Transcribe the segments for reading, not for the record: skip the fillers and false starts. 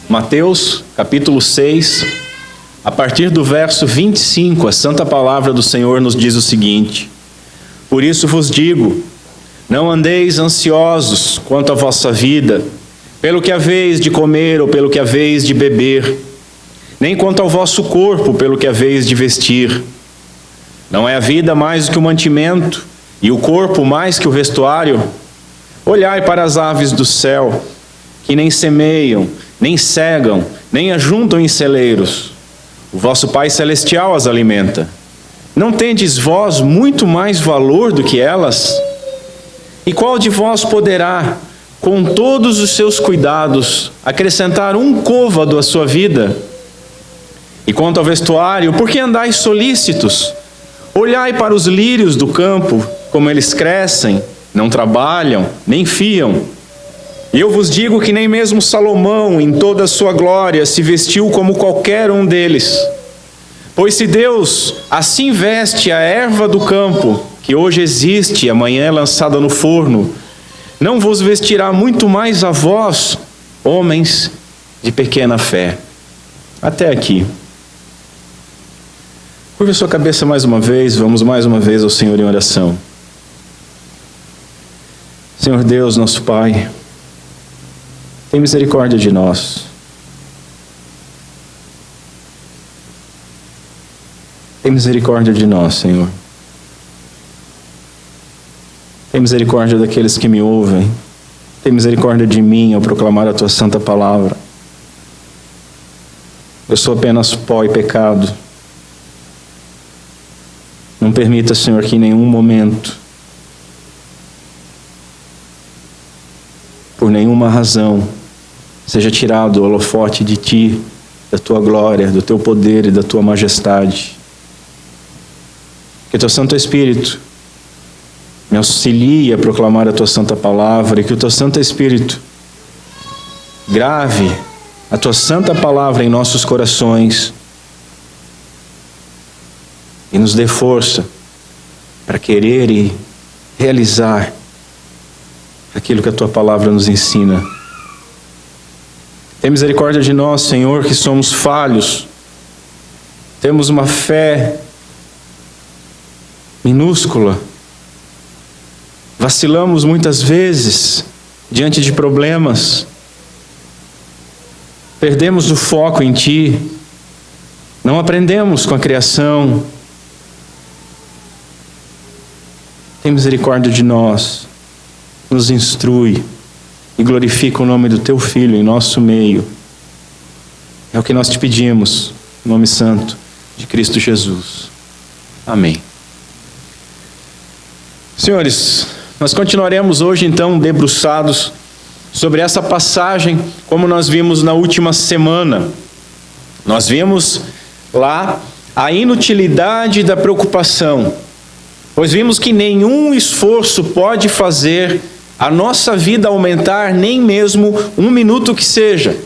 Mateus, capítulo 6, a partir do verso 25, a santa palavra do Senhor nos diz o seguinte: Por isso vos digo, não andeis ansiosos quanto à vossa vida, pelo que haveis de comer ou pelo que haveis de beber, nem quanto ao vosso corpo, pelo que haveis de vestir. Não é a vida mais do que o mantimento, e o corpo mais que o vestuário? Olhai para as aves do céu, que nem semeiam, nem cegam, nem ajuntam em celeiros. O vosso Pai Celestial as alimenta. Não tendes vós muito mais valor do que elas? E qual de vós poderá, com todos os seus cuidados, acrescentar um côvado à sua vida? E quanto ao vestuário, por que andais solícitos? Olhai para os lírios do campo, como eles crescem, não trabalham, nem fiam. E eu vos digo que nem mesmo Salomão, em toda a sua glória, se vestiu como qualquer um deles. Pois se Deus assim veste a erva do campo, que hoje existe e amanhã é lançada no forno, não vos vestirá muito mais a vós, homens de pequena fé. Até aqui. Curva sua cabeça mais uma vez, vamos mais uma vez ao Senhor em oração. Senhor Deus, nosso Pai, tem misericórdia de nós. Tem misericórdia de nós, Senhor. Tem misericórdia daqueles que me ouvem. Tem misericórdia de mim ao proclamar a Tua santa palavra. Eu sou apenas pó e pecado. Não permita, Senhor, que em nenhum momento, por nenhuma razão, seja tirado o holofote de Ti, da Tua glória, do Teu poder e da Tua majestade. Que Teu Santo Espírito me auxilie a proclamar a Tua santa palavra e que o Teu Santo Espírito grave a Tua santa palavra em nossos corações e nos dê força para querer e realizar aquilo que a Tua palavra nos ensina. Tem misericórdia de nós, Senhor, que somos falhos. Temos uma fé minúscula. Vacilamos muitas vezes diante de problemas. Perdemos o foco em Ti. Não aprendemos com a criação. Tem misericórdia de nós. Nos instrui e glorifica o nome do Teu Filho em nosso meio. É o que nós te pedimos, em nome santo de Cristo Jesus. Amém. Senhores, nós continuaremos hoje então debruçados sobre essa passagem, como nós vimos na última semana. Nós vimos lá a inutilidade da preocupação, pois vimos que nenhum esforço pode fazer a nossa vida aumentar, nem mesmo um minuto que seja.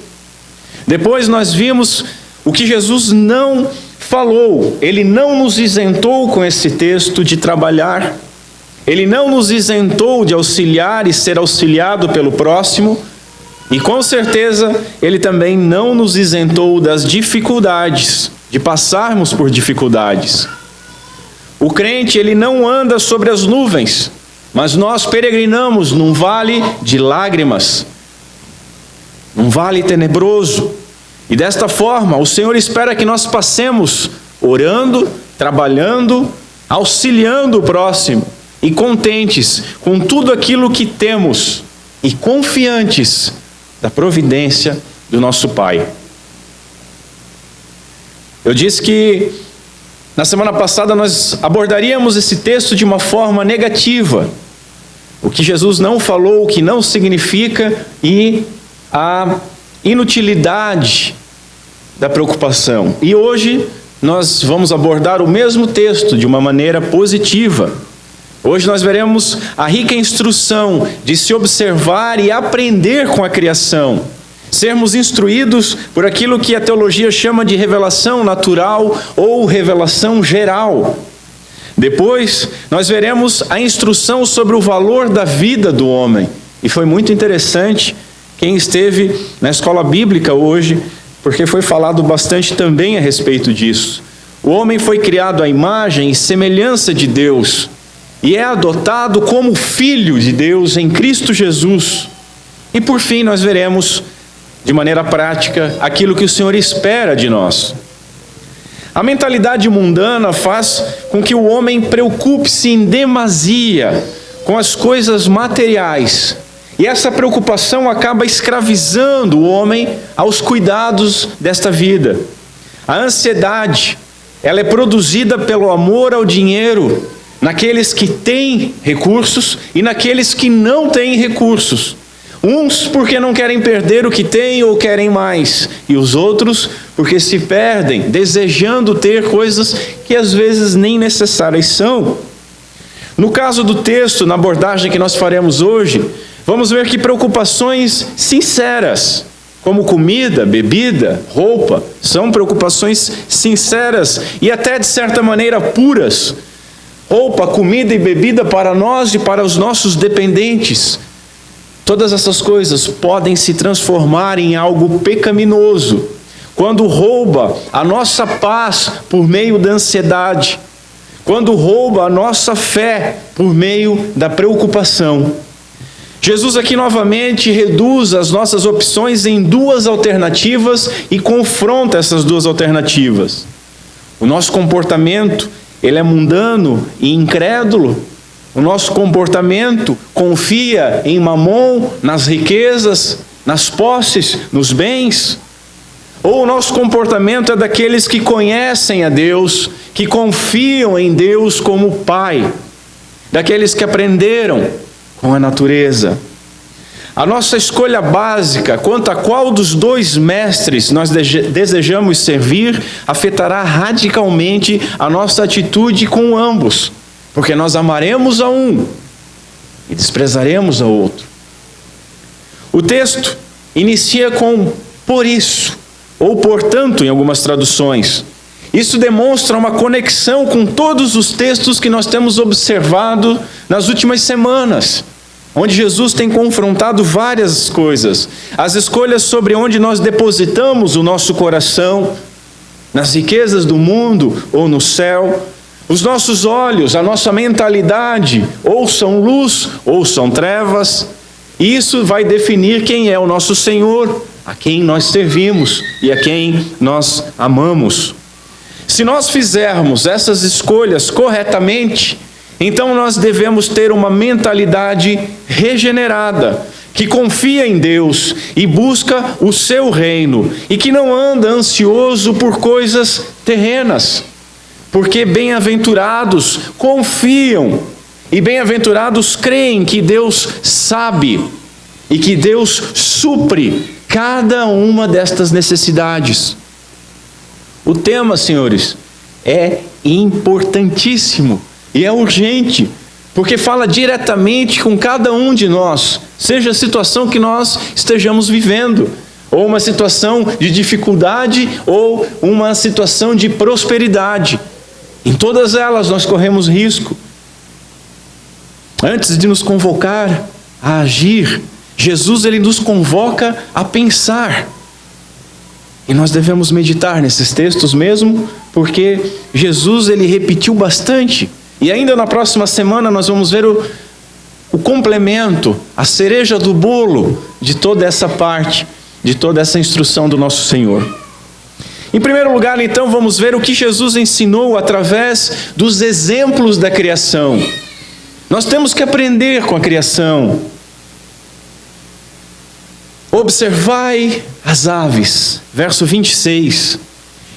Depois nós vimos o que Jesus não falou. Ele não nos isentou com esse texto de trabalhar. Ele não nos isentou de auxiliar e ser auxiliado pelo próximo. E com certeza Ele também não nos isentou das dificuldades, de passarmos por dificuldades. O crente, ele não anda sobre as nuvens, mas nós peregrinamos num vale de lágrimas, num vale tenebroso. E desta forma, o Senhor espera que nós passemos orando, trabalhando, auxiliando o próximo e contentes com tudo aquilo que temos e confiantes da providência do nosso Pai. Eu disse que na semana passada nós abordaríamos esse texto de uma forma negativa. O que Jesus não falou, o que não significa e a inutilidade da preocupação. E hoje nós vamos abordar o mesmo texto de uma maneira positiva. Hoje nós veremos a rica instrução de se observar e aprender com a criação. Sermos instruídos por aquilo que a teologia chama de revelação natural ou revelação geral. Depois, nós veremos a instrução sobre o valor da vida do homem. E foi muito interessante Quem esteve na escola bíblica hoje, porque foi falado bastante também a respeito disso. O homem foi criado à imagem e semelhança de Deus e é adotado como filho de Deus em Cristo Jesus. E por fim nós veremos de maneira prática aquilo que o Senhor espera de nós. A mentalidade mundana faz com que o homem preocupe-se em demasia com as coisas materiais. E essa preocupação acaba escravizando o homem aos cuidados desta vida. A ansiedade, ela é produzida pelo amor ao dinheiro, naqueles que têm recursos e naqueles que não têm recursos. Uns porque não querem perder o que têm ou querem mais, e os outros porque se perdem, desejando ter coisas que às vezes nem necessárias são. No caso do texto, na abordagem que nós faremos hoje, vamos ver que preocupações sinceras, como comida, bebida, roupa, são preocupações sinceras e até de certa maneira puras. Roupa, comida e bebida para nós e para os nossos dependentes. Todas essas coisas podem se transformar em algo pecaminoso quando rouba a nossa paz por meio da ansiedade, quando rouba a nossa fé por meio da preocupação. Jesus aqui novamente reduz as nossas opções em duas alternativas e confronta essas duas alternativas. O nosso comportamento, ele é mundano e incrédulo. O nosso comportamento confia em mamon, nas riquezas, nas posses, nos bens. Ou o nosso comportamento é daqueles que conhecem a Deus, que confiam em Deus como Pai, daqueles que aprenderam com a natureza. A nossa escolha básica quanto a qual dos dois mestres nós desejamos servir afetará radicalmente a nossa atitude com ambos, porque nós amaremos a um e desprezaremos ao outro. O texto inicia com por isso, ou portanto em algumas traduções. Isso demonstra uma conexão com todos os textos que nós temos observado nas últimas semanas, onde Jesus tem confrontado várias coisas. As escolhas sobre onde nós depositamos o nosso coração, nas riquezas do mundo ou no céu. Os nossos olhos, a nossa mentalidade, ou são luz ou são trevas. E isso vai definir quem é o nosso Senhor, a quem nós servimos e a quem nós amamos. Se nós fizermos essas escolhas corretamente, então nós devemos ter uma mentalidade regenerada, que confia em Deus e busca o seu reino, e que não anda ansioso por coisas terrenas, porque bem-aventurados confiam, e bem-aventurados creem que Deus sabe, e que Deus supre cada uma destas necessidades. O tema, senhores, é importantíssimo. E é urgente, porque fala diretamente com cada um de nós, seja a situação que nós estejamos vivendo, ou uma situação de dificuldade, ou uma situação de prosperidade. Em todas elas nós corremos risco. Antes de nos convocar a agir, Jesus ele nos convoca a pensar. E nós devemos meditar nesses textos mesmo, porque Jesus ele repetiu bastante. E ainda na próxima semana nós vamos ver o complemento, a cereja do bolo de toda essa parte, de toda essa instrução do nosso Senhor. Em primeiro lugar, então, vamos ver o que Jesus ensinou através dos exemplos da criação. Nós temos que aprender com a criação. Observai as aves, verso 26.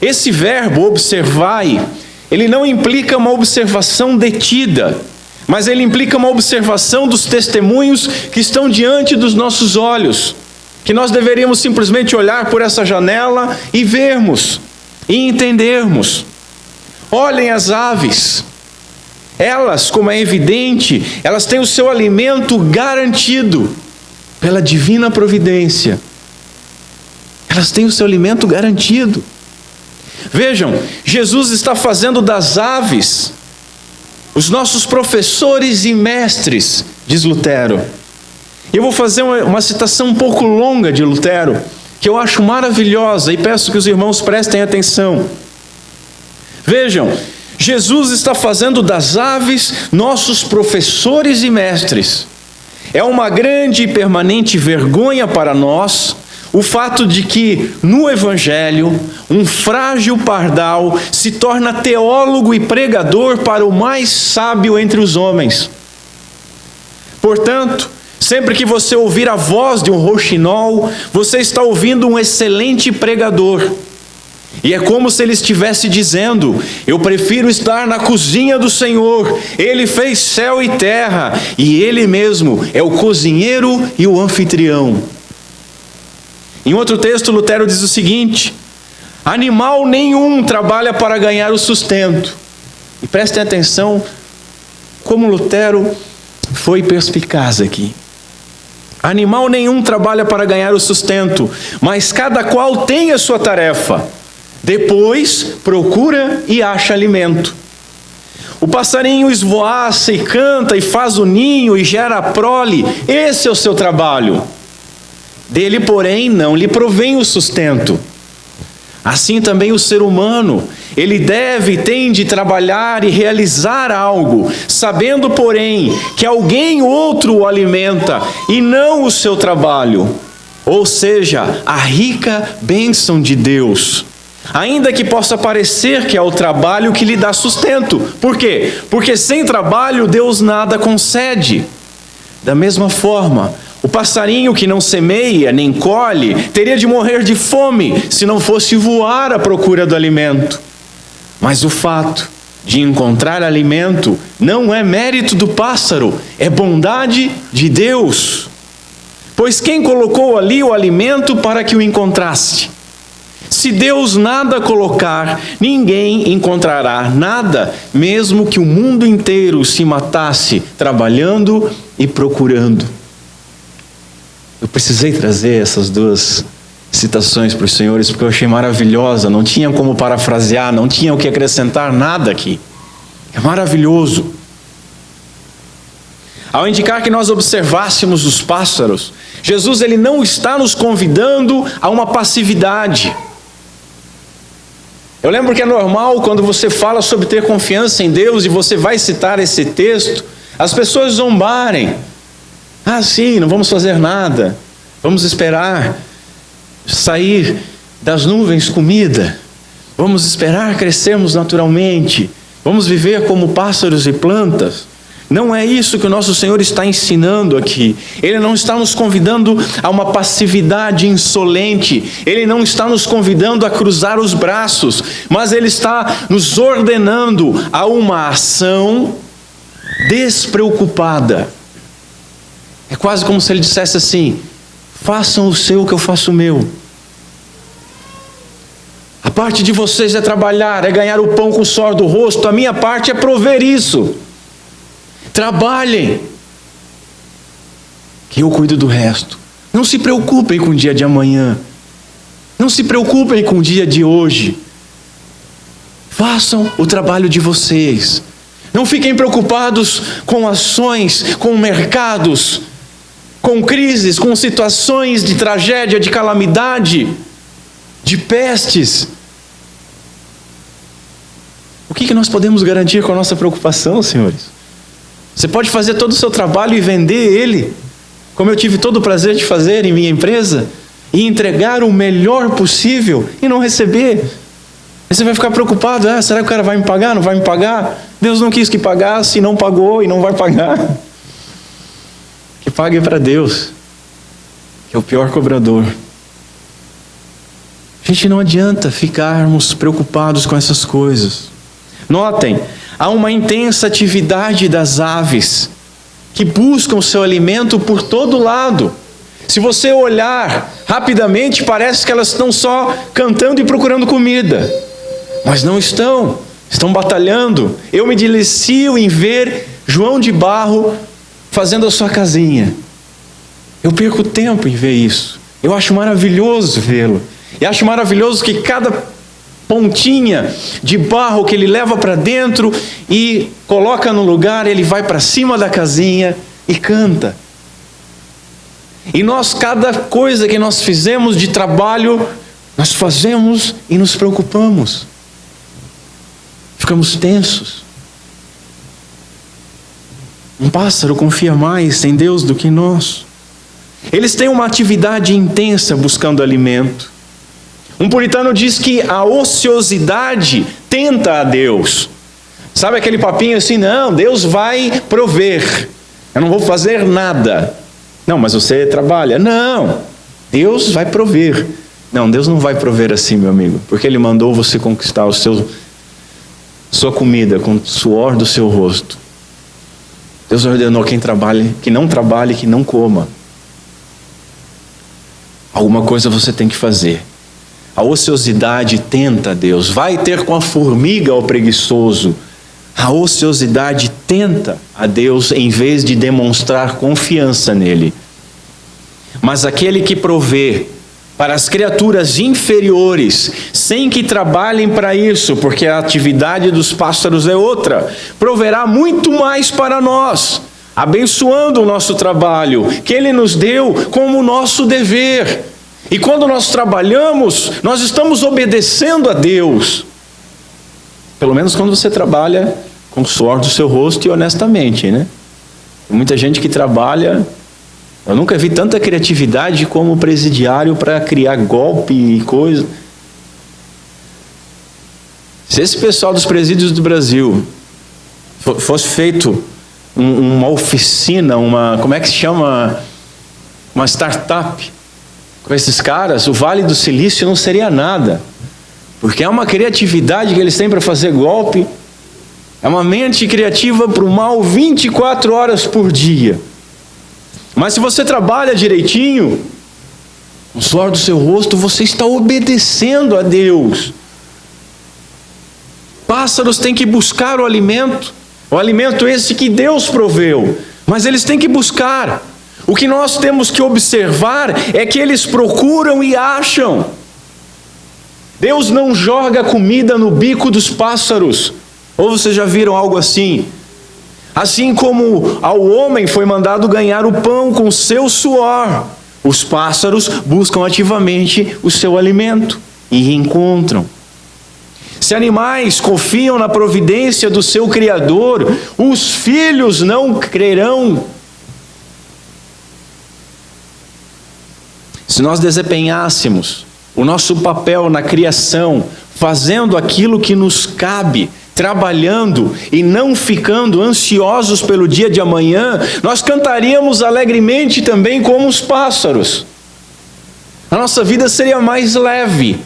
Esse verbo, observai, ele não implica uma observação detida, mas ele implica uma observação dos testemunhos que estão diante dos nossos olhos, que nós deveríamos simplesmente olhar por essa janela e vermos, e entendermos. Olhem as aves, elas, como é evidente, elas têm o seu alimento garantido pela divina providência. Elas têm o seu alimento garantido. Vejam, Jesus está fazendo das aves os nossos professores e mestres, diz Lutero. Eu vou fazer uma citação um pouco longa de Lutero, que eu acho maravilhosa, e peço que os irmãos prestem atenção. Vejam, Jesus está fazendo das aves nossos professores e mestres. É uma grande e permanente vergonha para nós o fato de que, no Evangelho, um frágil pardal se torna teólogo e pregador para o mais sábio entre os homens. Portanto, sempre que você ouvir a voz de um rouxinol, você está ouvindo um excelente pregador. E é como se ele estivesse dizendo: eu prefiro estar na cozinha do Senhor. Ele fez céu e terra, e Ele mesmo é o cozinheiro e o anfitrião. Em outro texto, Lutero diz o seguinte: animal nenhum trabalha para ganhar o sustento. E prestem atenção como Lutero foi perspicaz aqui. Animal nenhum trabalha para ganhar o sustento, mas cada qual tem a sua tarefa. Depois procura e acha alimento. O passarinho esvoaça e canta e faz o ninho e gera a prole. Esse é o seu trabalho. Dele, porém, não lhe provém o sustento. Assim também o ser humano, ele deve e tem de trabalhar e realizar algo, sabendo, porém, que alguém outro o alimenta e não o seu trabalho, ou seja, a rica bênção de Deus. Ainda que possa parecer que é o trabalho que lhe dá sustento. Por quê? Porque sem trabalho Deus nada concede. Da mesma forma, o passarinho que não semeia nem colhe teria de morrer de fome se não fosse voar à procura do alimento. Mas o fato de encontrar alimento não é mérito do pássaro, é bondade de Deus. Pois quem colocou ali o alimento para que o encontrasse? Se Deus nada colocar, ninguém encontrará nada, mesmo que o mundo inteiro se matasse trabalhando e procurando. Eu precisei trazer essas duas citações para os senhores, porque eu achei maravilhosa, não tinha como parafrasear, não tinha o que acrescentar nada aqui. É maravilhoso. Ao indicar que nós observássemos os pássaros, Jesus ele não está nos convidando a uma passividade. Eu lembro que é normal quando você fala sobre ter confiança em Deus e você vai citar esse texto, as pessoas zombarem. Ah, sim, não vamos fazer nada. Vamos esperar sair das nuvens comida. Vamos esperar crescermos naturalmente. Vamos viver como pássaros e plantas. Não é isso que o nosso Senhor está ensinando aqui. Ele não está nos convidando a uma passividade insolente. Ele não está nos convidando a cruzar os braços. Mas Ele está nos ordenando a uma ação despreocupada. É quase como se Ele dissesse assim: façam o seu que eu faço o meu. A parte de vocês é trabalhar, é ganhar o pão com o suor do rosto. A minha parte é prover isso. Trabalhem, que eu cuido do resto. Não se preocupem com o dia de amanhã. Não se preocupem com o dia de hoje. Façam o trabalho de vocês. Não fiquem preocupados com ações, com mercados, com crises, com situações de tragédia, de calamidade, de pestes. O que nós podemos garantir com a nossa preocupação, senhores? Você pode fazer todo o seu trabalho e vender ele, como eu tive todo o prazer de fazer em minha empresa, e entregar o melhor possível e não receber. Aí você vai ficar preocupado: ah, será que o cara vai me pagar? Não vai me pagar? Deus não quis que pagasse, não pagou e não vai pagar. Que pague para Deus, que é o pior cobrador. Gente, não adianta ficarmos preocupados com essas coisas. Notem, há uma intensa atividade das aves que buscam o seu alimento por todo lado. Se você olhar rapidamente, parece que elas estão só cantando e procurando comida. Mas não estão, estão batalhando. Eu me delicio em ver João de Barro fazendo a sua casinha. Eu perco tempo em ver isso. Eu acho maravilhoso vê-lo. E acho maravilhoso que cada pontinha de barro que ele leva para dentro e coloca no lugar, ele vai para cima da casinha e canta. E nós, cada coisa que nós fizemos de trabalho, nós fazemos e nos preocupamos. Ficamos tensos. Um pássaro confia mais em Deus do que nós. Eles têm uma atividade intensa buscando alimento. Um puritano diz que a ociosidade tenta a Deus. Sabe aquele papinho assim, não, Deus vai prover. Eu não vou fazer nada. Não, mas você trabalha. Não, Deus vai prover. Não, Deus não vai prover assim, meu amigo, porque Ele mandou você conquistar sua comida com o suor do seu rosto. Deus ordenou quem trabalhe, que não trabalhe, que não coma. Alguma coisa você tem que fazer. A ociosidade tenta a Deus. Vai ter com a formiga o preguiçoso. A ociosidade tenta a Deus em vez de demonstrar confiança nele. Mas aquele que provê para as criaturas inferiores, sem que trabalhem para isso, porque a atividade dos pássaros é outra, proverá muito mais para nós, abençoando o nosso trabalho, que Ele nos deu como nosso dever. E quando nós trabalhamos, nós estamos obedecendo a Deus. Pelo menos quando você trabalha com o suor do seu rosto e honestamente, né? Tem muita gente que trabalha. Eu nunca vi tanta criatividade como presidiário para criar golpe e coisa. Se esse pessoal dos presídios do Brasil fosse feito uma oficina, como é que se chama? Uma startup com esses caras, o Vale do Silício não seria nada. Porque é uma criatividade que eles têm para fazer golpe. É uma mente criativa para o mal 24 horas por dia. Mas se você trabalha direitinho, no suor do seu rosto, você está obedecendo a Deus. Pássaros têm que buscar o alimento esse que Deus proveu, mas eles têm que buscar. O que nós temos que observar é que eles procuram e acham. Deus não joga comida no bico dos pássaros. Ou vocês já viram algo assim? Assim como ao homem foi mandado ganhar o pão com seu suor, os pássaros buscam ativamente o seu alimento e encontram. Se animais confiam na providência do seu Criador, os filhos não crerão. Se nós desempenhássemos o nosso papel na criação, fazendo aquilo que nos cabe, trabalhando e não ficando ansiosos pelo dia de amanhã, nós cantaríamos alegremente também como os pássaros. A nossa vida seria mais leve.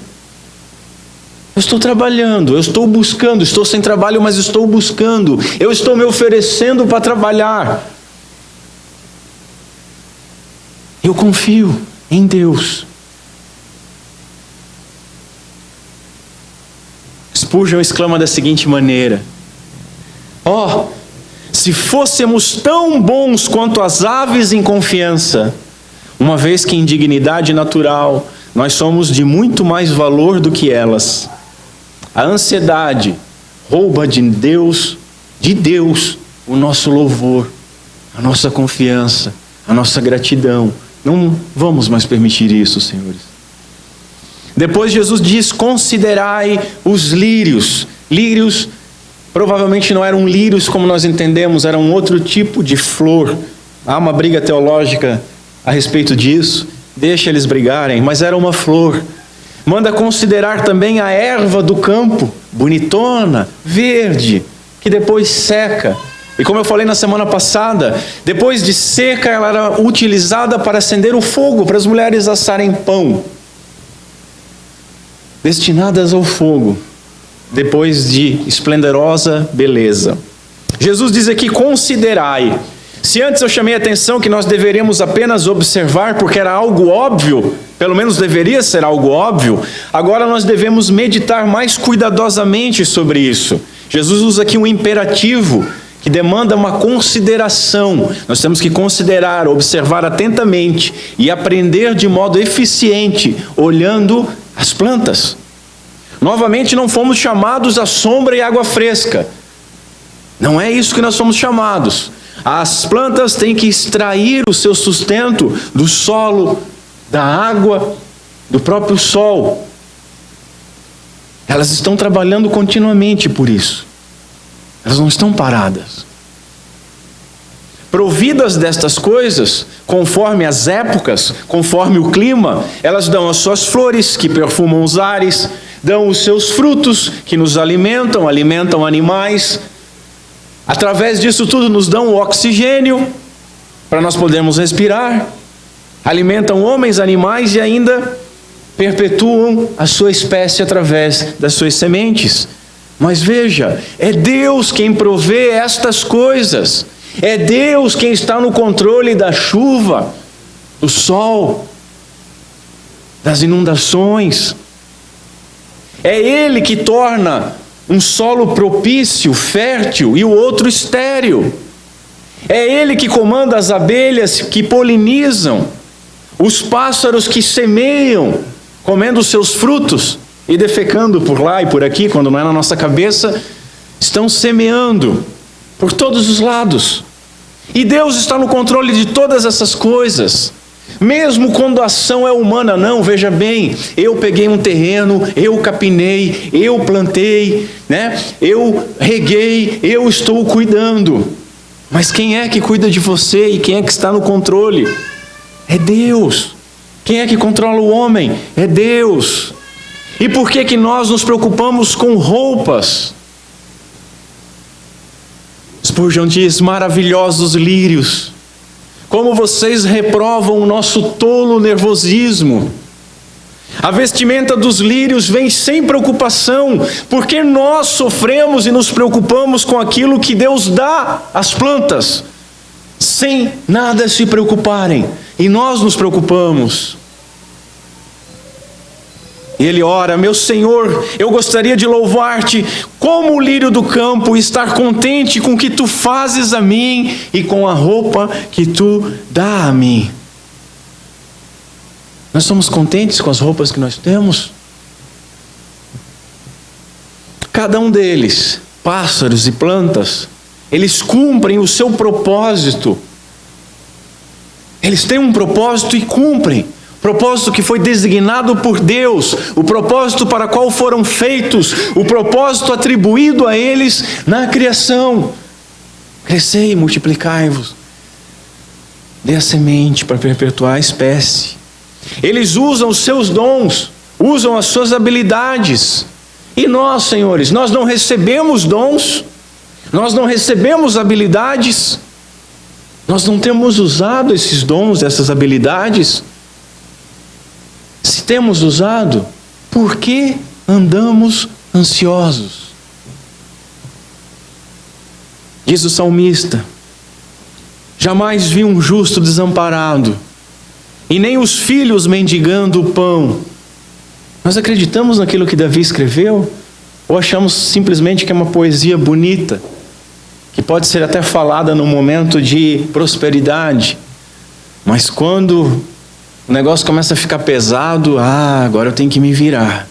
Eu estou trabalhando, eu estou buscando, estou sem trabalho, mas estou buscando. Eu estou me oferecendo para trabalhar. Eu confio em Deus. Spurgeon exclama da seguinte maneira: se fôssemos tão bons quanto as aves em confiança, uma vez que em dignidade natural nós somos de muito mais valor do que elas. A ansiedade rouba de Deus, o nosso louvor, a nossa confiança, a nossa gratidão. Não vamos mais permitir isso, senhores. Depois Jesus diz: considerai os lírios. Lírios provavelmente não eram lírios como nós entendemos, eram outro tipo de flor. Há uma briga teológica a respeito disso. Deixa eles brigarem, mas era uma flor. Manda considerar também a erva do campo, bonitona, verde, que depois seca. E como eu falei na semana passada, depois de seca ela era utilizada para acender o fogo, para as mulheres assarem pão. Destinadas ao fogo, depois de esplendorosa beleza. Jesus diz aqui: considerai. Se antes eu chamei a atenção que nós deveríamos apenas observar porque era algo óbvio, pelo menos deveria ser algo óbvio, agora nós devemos meditar mais cuidadosamente sobre isso. Jesus usa aqui um imperativo que demanda uma consideração. Nós temos que considerar, observar atentamente e aprender de modo eficiente, olhando as plantas. Novamente, não fomos chamados à sombra e água fresca. Não é isso que nós somos chamados. As plantas têm que extrair o seu sustento do solo, da água, do próprio sol. Elas estão trabalhando continuamente por isso. Elas não estão paradas. Providas destas coisas, conforme as épocas, conforme o clima, elas dão as suas flores, que perfumam os ares, dão os seus frutos, que nos alimentam, alimentam animais. Através disso tudo nos dão o oxigênio, para nós podermos respirar. Alimentam homens, animais e ainda perpetuam a sua espécie através das suas sementes. Mas veja, é Deus quem provê estas coisas. É Deus quem está no controle da chuva, do sol, das inundações. É Ele que torna um solo propício, fértil, e o outro estéril. É Ele que comanda as abelhas que polinizam, os pássaros que semeiam, comendo os seus frutos e defecando por lá e por aqui, quando não é na nossa cabeça, estão semeando por todos os lados. E Deus está no controle de todas essas coisas. Mesmo quando a ação é humana, não, veja bem, eu peguei um terreno, eu capinei, eu plantei, eu reguei, eu estou cuidando. Mas quem é que cuida de você e quem é que está no controle? É Deus. Quem é que controla o homem? É Deus. E por que nós nos preocupamos com roupas? Spurgeon diz: maravilhosos lírios, como vocês reprovam o nosso tolo nervosismo. A vestimenta dos lírios vem sem preocupação, porque nós sofremos e nos preocupamos com aquilo que Deus dá às plantas, sem nada se preocuparem, e nós nos preocupamos. E ele ora: meu Senhor, eu gostaria de louvar-te como o lírio do campo, e estar contente com o que tu fazes a mim e com a roupa que tu dá a mim. Nós somos contentes com as roupas que nós temos? Cada um deles, pássaros e plantas, eles cumprem o seu propósito. Eles têm um propósito e cumprem. Propósito que foi designado por Deus, o propósito para qual foram feitos, o propósito atribuído a eles na criação. Crescei e multiplicai-vos. Dê a semente para perpetuar a espécie. Eles usam os seus dons, usam as suas habilidades. E nós, senhores, nós não recebemos dons, nós não recebemos habilidades, nós não temos usado esses dons, essas habilidades. Se temos usado, por que andamos ansiosos? Diz o salmista: jamais vi um justo desamparado, e nem os filhos mendigando o pão. Nós acreditamos naquilo que Davi escreveu? Ou achamos simplesmente que é uma poesia bonita, que pode ser até falada num momento de prosperidade, mas quando o negócio começa a ficar pesado, agora eu tenho que me virar.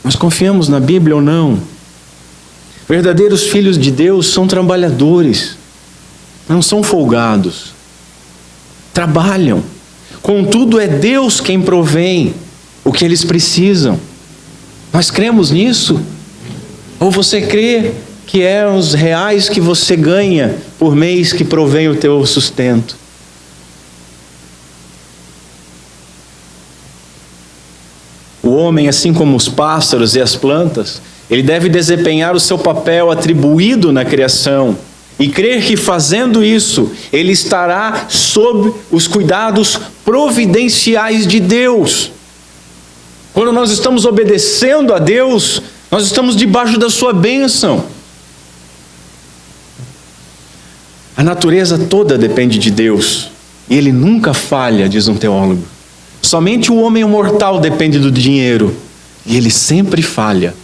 Nós confiamos na Bíblia ou não? Verdadeiros filhos de Deus são trabalhadores, não são folgados. Trabalham. Contudo, é Deus quem provém o que eles precisam. Nós cremos nisso? Ou você crê que é os reais que você ganha por mês que provém o teu sustento? O homem, assim como os pássaros e as plantas, ele deve desempenhar o seu papel atribuído na criação e crer que fazendo isso, ele estará sob os cuidados providenciais de Deus. Quando nós estamos obedecendo a Deus, nós estamos debaixo da sua bênção. A natureza toda depende de Deus, e Ele nunca falha, diz um teólogo. Somente o homem mortal depende do dinheiro, e ele sempre falha,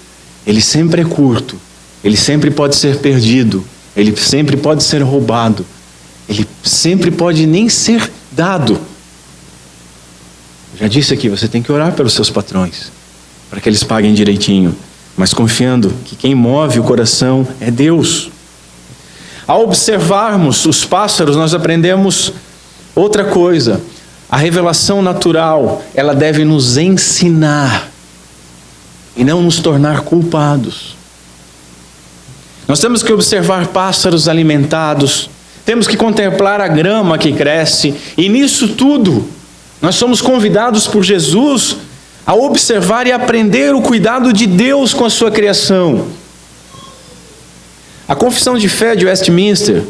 ele sempre é curto, ele sempre pode ser perdido, ele sempre pode ser roubado, ele sempre pode nem ser dado. Eu já disse aqui, você tem que orar pelos seus patrões, para que eles paguem direitinho, mas confiando que quem move o coração é Deus. Ao observarmos os pássaros, nós aprendemos outra coisa. A revelação natural, ela deve nos ensinar e não nos tornar culpados. Nós temos que observar pássaros alimentados, temos que contemplar a grama que cresce, e nisso tudo, nós somos convidados por Jesus a observar e aprender o cuidado de Deus com a sua criação. A Confissão de Fé de Westminster,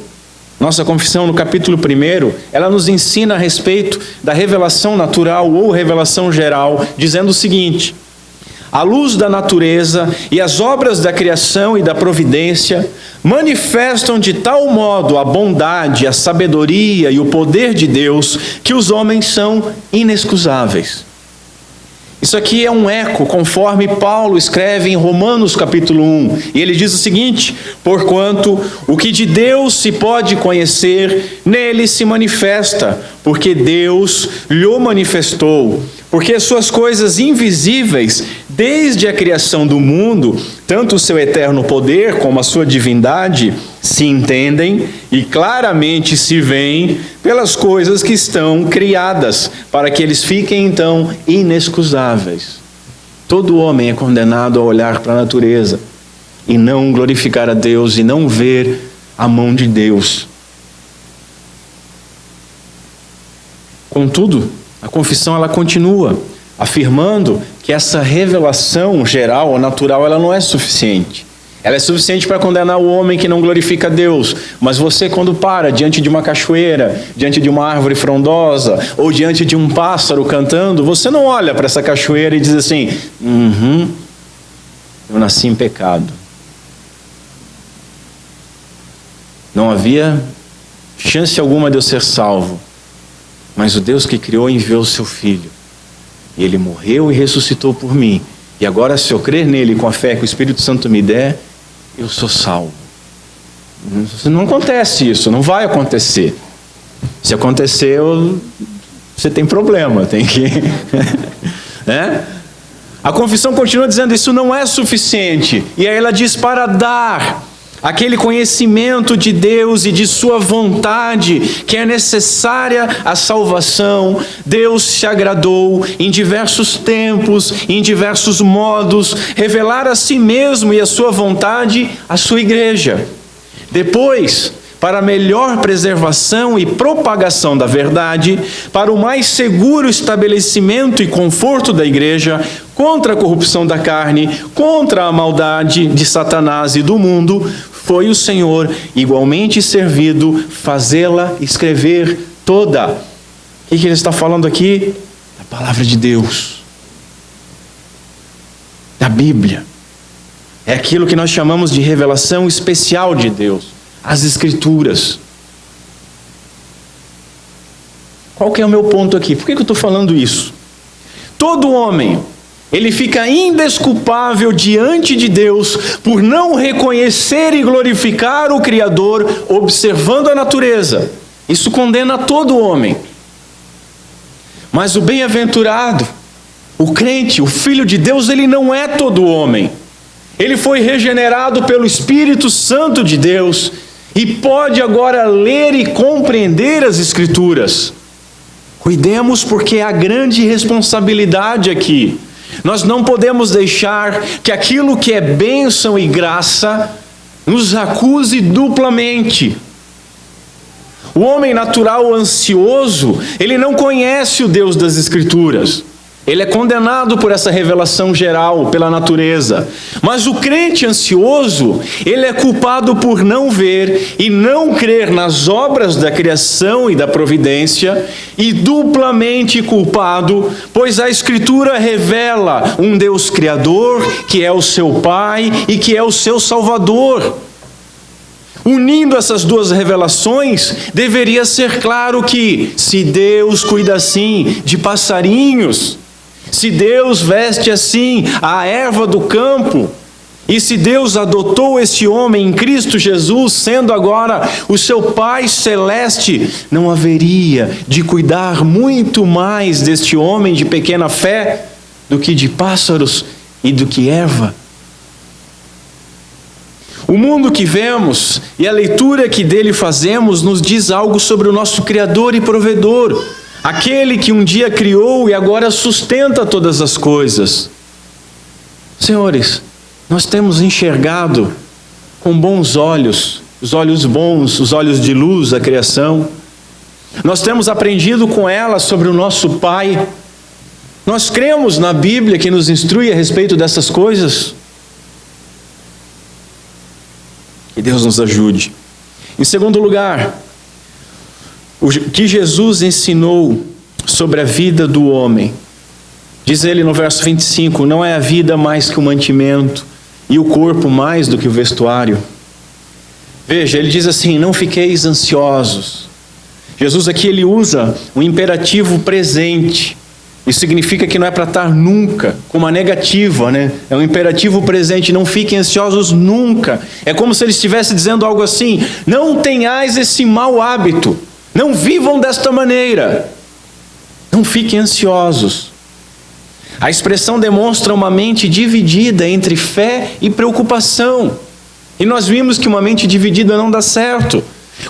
nossa confissão no capítulo 1, ela nos ensina a respeito da revelação natural ou revelação geral, dizendo o seguinte: a luz da natureza e as obras da criação e da providência manifestam de tal modo a bondade, a sabedoria e o poder de Deus que os homens são inexcusáveis. Isso aqui é um eco, conforme Paulo escreve em Romanos capítulo 1. E ele diz o seguinte: porquanto o que de Deus se pode conhecer, nele se manifesta, porque Deus lhe manifestou. Porque as suas coisas invisíveis, desde a criação do mundo, tanto o seu eterno poder como a sua divindade, se entendem e claramente se veem pelas coisas que estão criadas, para que eles fiquem então inexcusáveis. Todo homem é condenado a olhar para a natureza e não glorificar a Deus e não ver a mão de Deus. Contudo, a confissão ela continua afirmando que essa revelação geral ou natural ela não é suficiente. Ela é suficiente para condenar o homem que não glorifica a Deus. Mas você, quando para diante de uma cachoeira, diante de uma árvore frondosa, ou diante de um pássaro cantando, você não olha para essa cachoeira e diz assim: eu nasci em pecado. Não havia chance alguma de eu ser salvo. Mas o Deus que criou enviou o seu Filho. E Ele morreu e ressuscitou por mim. E agora, se eu crer nele com a fé que o Espírito Santo me der, eu sou salvo. Não acontece isso, não vai acontecer. Se acontecer, você tem problema, tem que... A confissão continua dizendo: isso não é suficiente. E aí ela diz: para dar aquele conhecimento de Deus e de sua vontade que é necessária à salvação, Deus se agradou em diversos tempos, em diversos modos, revelar a si mesmo e a sua vontade à sua igreja. Depois, para a melhor preservação e propagação da verdade, para o mais seguro estabelecimento e conforto da igreja, contra a corrupção da carne, contra a maldade de Satanás e do mundo, foi o Senhor igualmente servido fazê-la escrever toda. O que ele está falando aqui? A palavra de Deus, da Bíblia. É aquilo que nós chamamos de revelação especial de Deus, as Escrituras. Qual que é o meu ponto aqui? Por que eu estou falando isso? Todo homem, ele fica indesculpável diante de Deus por não reconhecer e glorificar o Criador observando a natureza. Isso condena todo homem. Mas o bem-aventurado, o crente, o Filho de Deus, ele não é todo homem. Ele foi regenerado pelo Espírito Santo de Deus e pode agora ler e compreender as Escrituras. Cuidemos, porque há grande responsabilidade aqui. Nós não podemos deixar que aquilo que é bênção e graça nos acuse duplamente. O homem natural ansioso, ele não conhece o Deus das Escrituras. Ele é condenado por essa revelação geral, pela natureza. Mas o crente ansioso, ele é culpado por não ver e não crer nas obras da criação e da providência, e duplamente culpado, pois a Escritura revela um Deus Criador, que é o seu Pai e que é o seu Salvador. Unindo essas duas revelações, deveria ser claro que, se Deus cuida assim de passarinhos, se Deus veste assim a erva do campo, e se Deus adotou esse homem em Cristo Jesus, sendo agora o seu Pai Celeste, não haveria de cuidar muito mais deste homem de pequena fé do que de pássaros e do que erva? O mundo que vemos e a leitura que dele fazemos nos diz algo sobre o nosso Criador e Provedor, aquele que um dia criou e agora sustenta todas as coisas. Senhores, nós temos enxergado com bons olhos, os olhos bons, os olhos de luz, a criação. Nós temos aprendido com ela sobre o nosso Pai. Nós cremos na Bíblia que nos instrui a respeito dessas coisas. Que Deus nos ajude. Em segundo lugar, o que Jesus ensinou sobre a vida do homem. Diz ele no verso 25, não é a vida mais que o mantimento e o corpo mais do que o vestuário. Veja, ele diz assim, não fiqueis ansiosos. Jesus aqui ele usa um imperativo presente. Isso significa que não é para estar nunca, com uma negativa, né? É um imperativo presente, não fiquem ansiosos nunca. É como se ele estivesse dizendo algo assim, não tenhais esse mau hábito, não vivam desta maneira, não fiquem ansiosos. A expressão demonstra uma mente dividida entre fé e preocupação. E nós vimos que uma mente dividida não dá certo.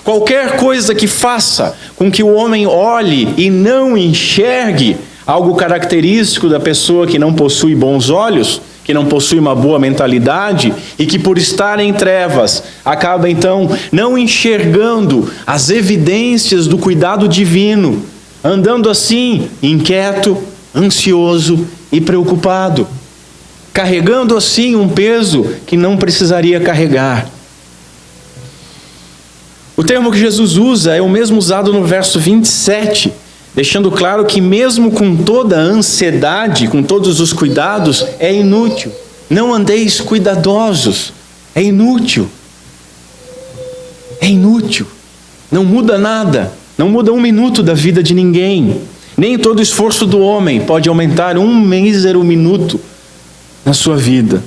Qualquer coisa que faça com que o homem olhe e não enxergue algo característico da pessoa que não possui bons olhos, que não possui uma boa mentalidade e que por estar em trevas acaba então não enxergando as evidências do cuidado divino, andando assim inquieto, ansioso e preocupado, carregando assim um peso que não precisaria carregar. O termo que Jesus usa é o mesmo usado no verso 27, deixando claro que mesmo com toda a ansiedade, com todos os cuidados, é inútil. Não andeis cuidadosos, é inútil. É inútil. Não muda nada, não muda um minuto da vida de ninguém. Nem todo esforço do homem pode aumentar um mísero minuto na sua vida.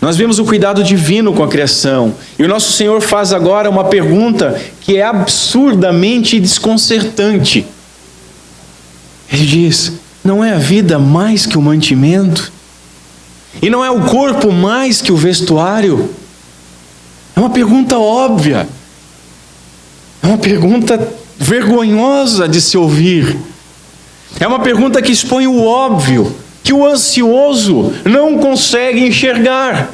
Nós vimos o cuidado divino com a criação. E o nosso Senhor faz agora uma pergunta que é absurdamente desconcertante. Ele diz, não é a vida mais que o mantimento? E não é o corpo mais que o vestuário? É uma pergunta óbvia. É uma pergunta vergonhosa de se ouvir. É uma pergunta que expõe o óbvio, que o ansioso não consegue enxergar.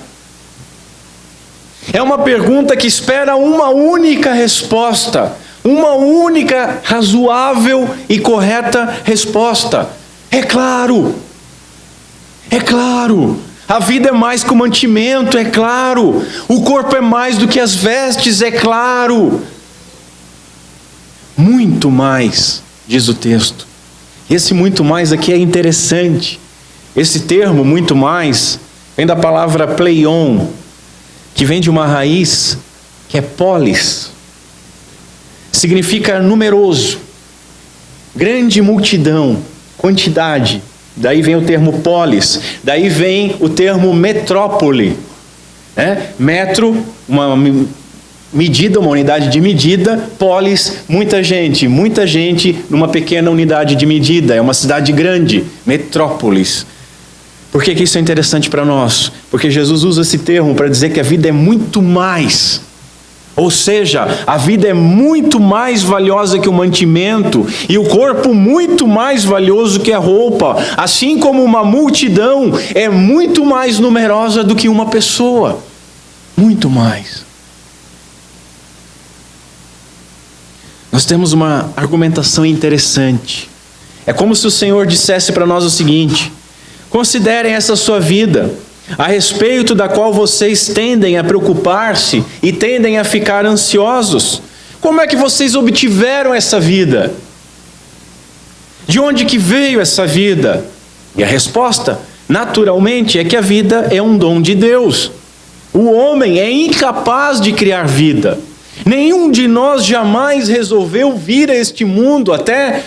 É uma pergunta que espera uma única resposta, uma única razoável e correta resposta. É claro, a vida é mais que o mantimento, é claro, o corpo é mais do que as vestes, é claro. Muito mais, diz o texto. Esse muito mais aqui é interessante. Esse termo, muito mais, vem da palavra pleion, que vem de uma raiz que é polis. Significa numeroso, grande multidão, quantidade. Daí vem o termo polis, daí vem o termo metrópole. Metro, uma medida, uma unidade de medida, polis, muita gente numa pequena unidade de medida, é uma cidade grande, metrópolis. Por que isso é interessante para nós? Porque Jesus usa esse termo para dizer que a vida é muito mais. Ou seja, a vida é muito mais valiosa que o mantimento e o corpo muito mais valioso que a roupa. Assim como uma multidão é muito mais numerosa do que uma pessoa. Muito mais. Nós temos uma argumentação interessante. É como se o Senhor dissesse para nós o seguinte: considerem essa sua vida, a respeito da qual vocês tendem a preocupar-se e tendem a ficar ansiosos. Como é que vocês obtiveram essa vida? De onde que veio essa vida? E a resposta, naturalmente, é que a vida é um dom de Deus. O homem é incapaz de criar vida. Nenhum de nós jamais resolveu vir a este mundo, até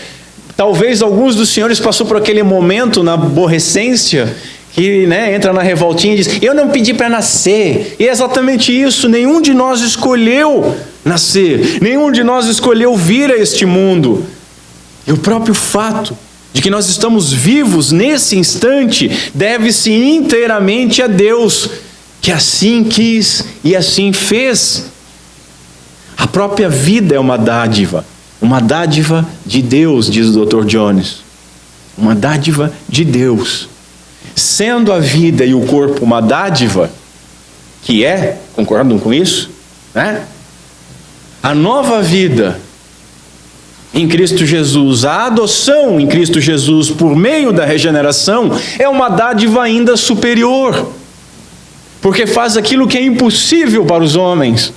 talvez alguns dos senhores passou por aquele momento na aborrecência, que entra na revoltinha e diz, eu não pedi para nascer. E é exatamente isso, nenhum de nós escolheu nascer, nenhum de nós escolheu vir a este mundo. E o próprio fato de que nós estamos vivos nesse instante deve-se inteiramente a Deus, que assim quis e assim fez. A própria vida é uma dádiva de Deus, diz o Dr. Jones. Uma dádiva de Deus. Sendo a vida e o corpo uma dádiva, que é, concordam com isso? Né? A nova vida em Cristo Jesus, a adoção em Cristo Jesus por meio da regeneração, é uma dádiva ainda superior, porque faz aquilo que é impossível para os homens.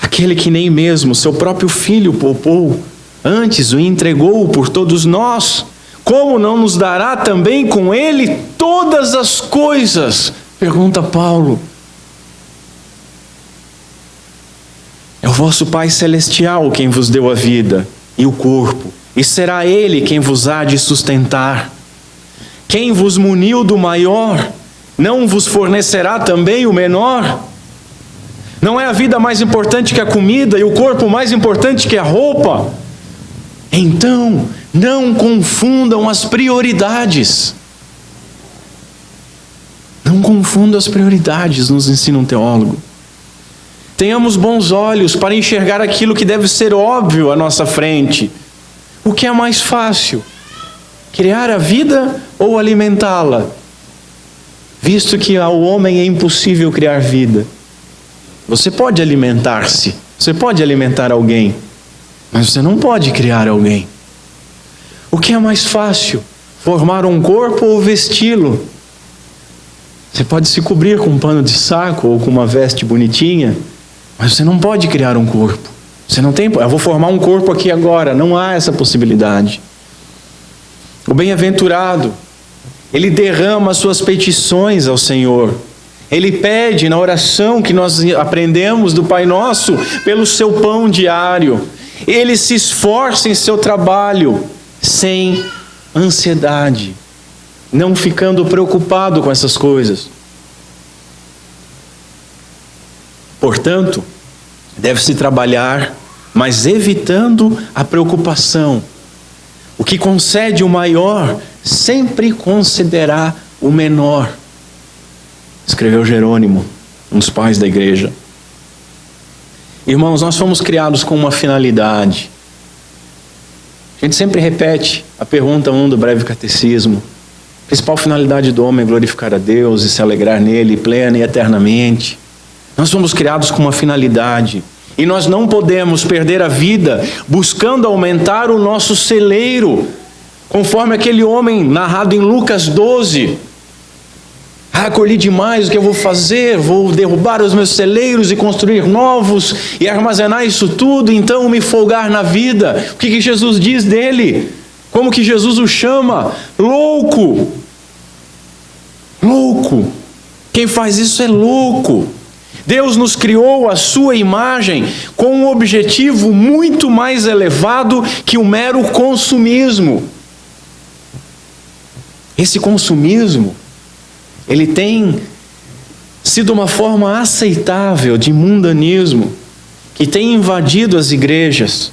Aquele que nem mesmo seu próprio Filho poupou, antes o entregou por todos nós, como não nos dará também com ele todas as coisas? Pergunta Paulo. É o vosso Pai Celestial quem vos deu a vida e o corpo, e será Ele quem vos há de sustentar. Quem vos muniu do maior, não vos fornecerá também o menor? Não é a vida mais importante que a comida e o corpo mais importante que a roupa? Então, não confundam as prioridades. Não confundam as prioridades, nos ensina um teólogo. Tenhamos bons olhos para enxergar aquilo que deve ser óbvio à nossa frente. O que é mais fácil? Criar a vida ou alimentá-la? Visto que ao homem é impossível criar vida. Você pode alimentar-se, você pode alimentar alguém, mas você não pode criar alguém. O que é mais fácil? Formar um corpo ou vesti-lo? Você pode se cobrir com um pano de saco ou com uma veste bonitinha, mas você não pode criar um corpo. Você não tem, eu vou formar um corpo aqui agora, não há essa possibilidade. O bem-aventurado, ele derrama as suas petições ao Senhor. Ele pede na oração que nós aprendemos do Pai Nosso pelo seu pão diário. Ele se esforça em seu trabalho sem ansiedade, não ficando preocupado com essas coisas. Portanto, deve-se trabalhar, mas evitando a preocupação. O que concede o maior, sempre concederá o menor. Escreveu Jerônimo, um dos pais da igreja. Irmãos, nós fomos criados com uma finalidade. A gente sempre repete a pergunta 1 do breve catecismo. A principal finalidade do homem é glorificar a Deus e se alegrar nele plena e eternamente. Nós fomos criados com uma finalidade. E nós não podemos perder a vida buscando aumentar o nosso celeiro. Conforme aquele homem narrado em Lucas 12. Colhi demais, o que eu vou fazer? Vou derrubar os meus celeiros e construir novos e armazenar isso tudo, então me folgar na vida. O que Jesus diz dele? Como que Jesus o chama? Louco! Louco! Quem faz isso é louco. Deus nos criou à sua imagem com um objetivo muito mais elevado que o mero consumismo. Esse consumismo, ele tem sido uma forma aceitável de mundanismo que tem invadido as igrejas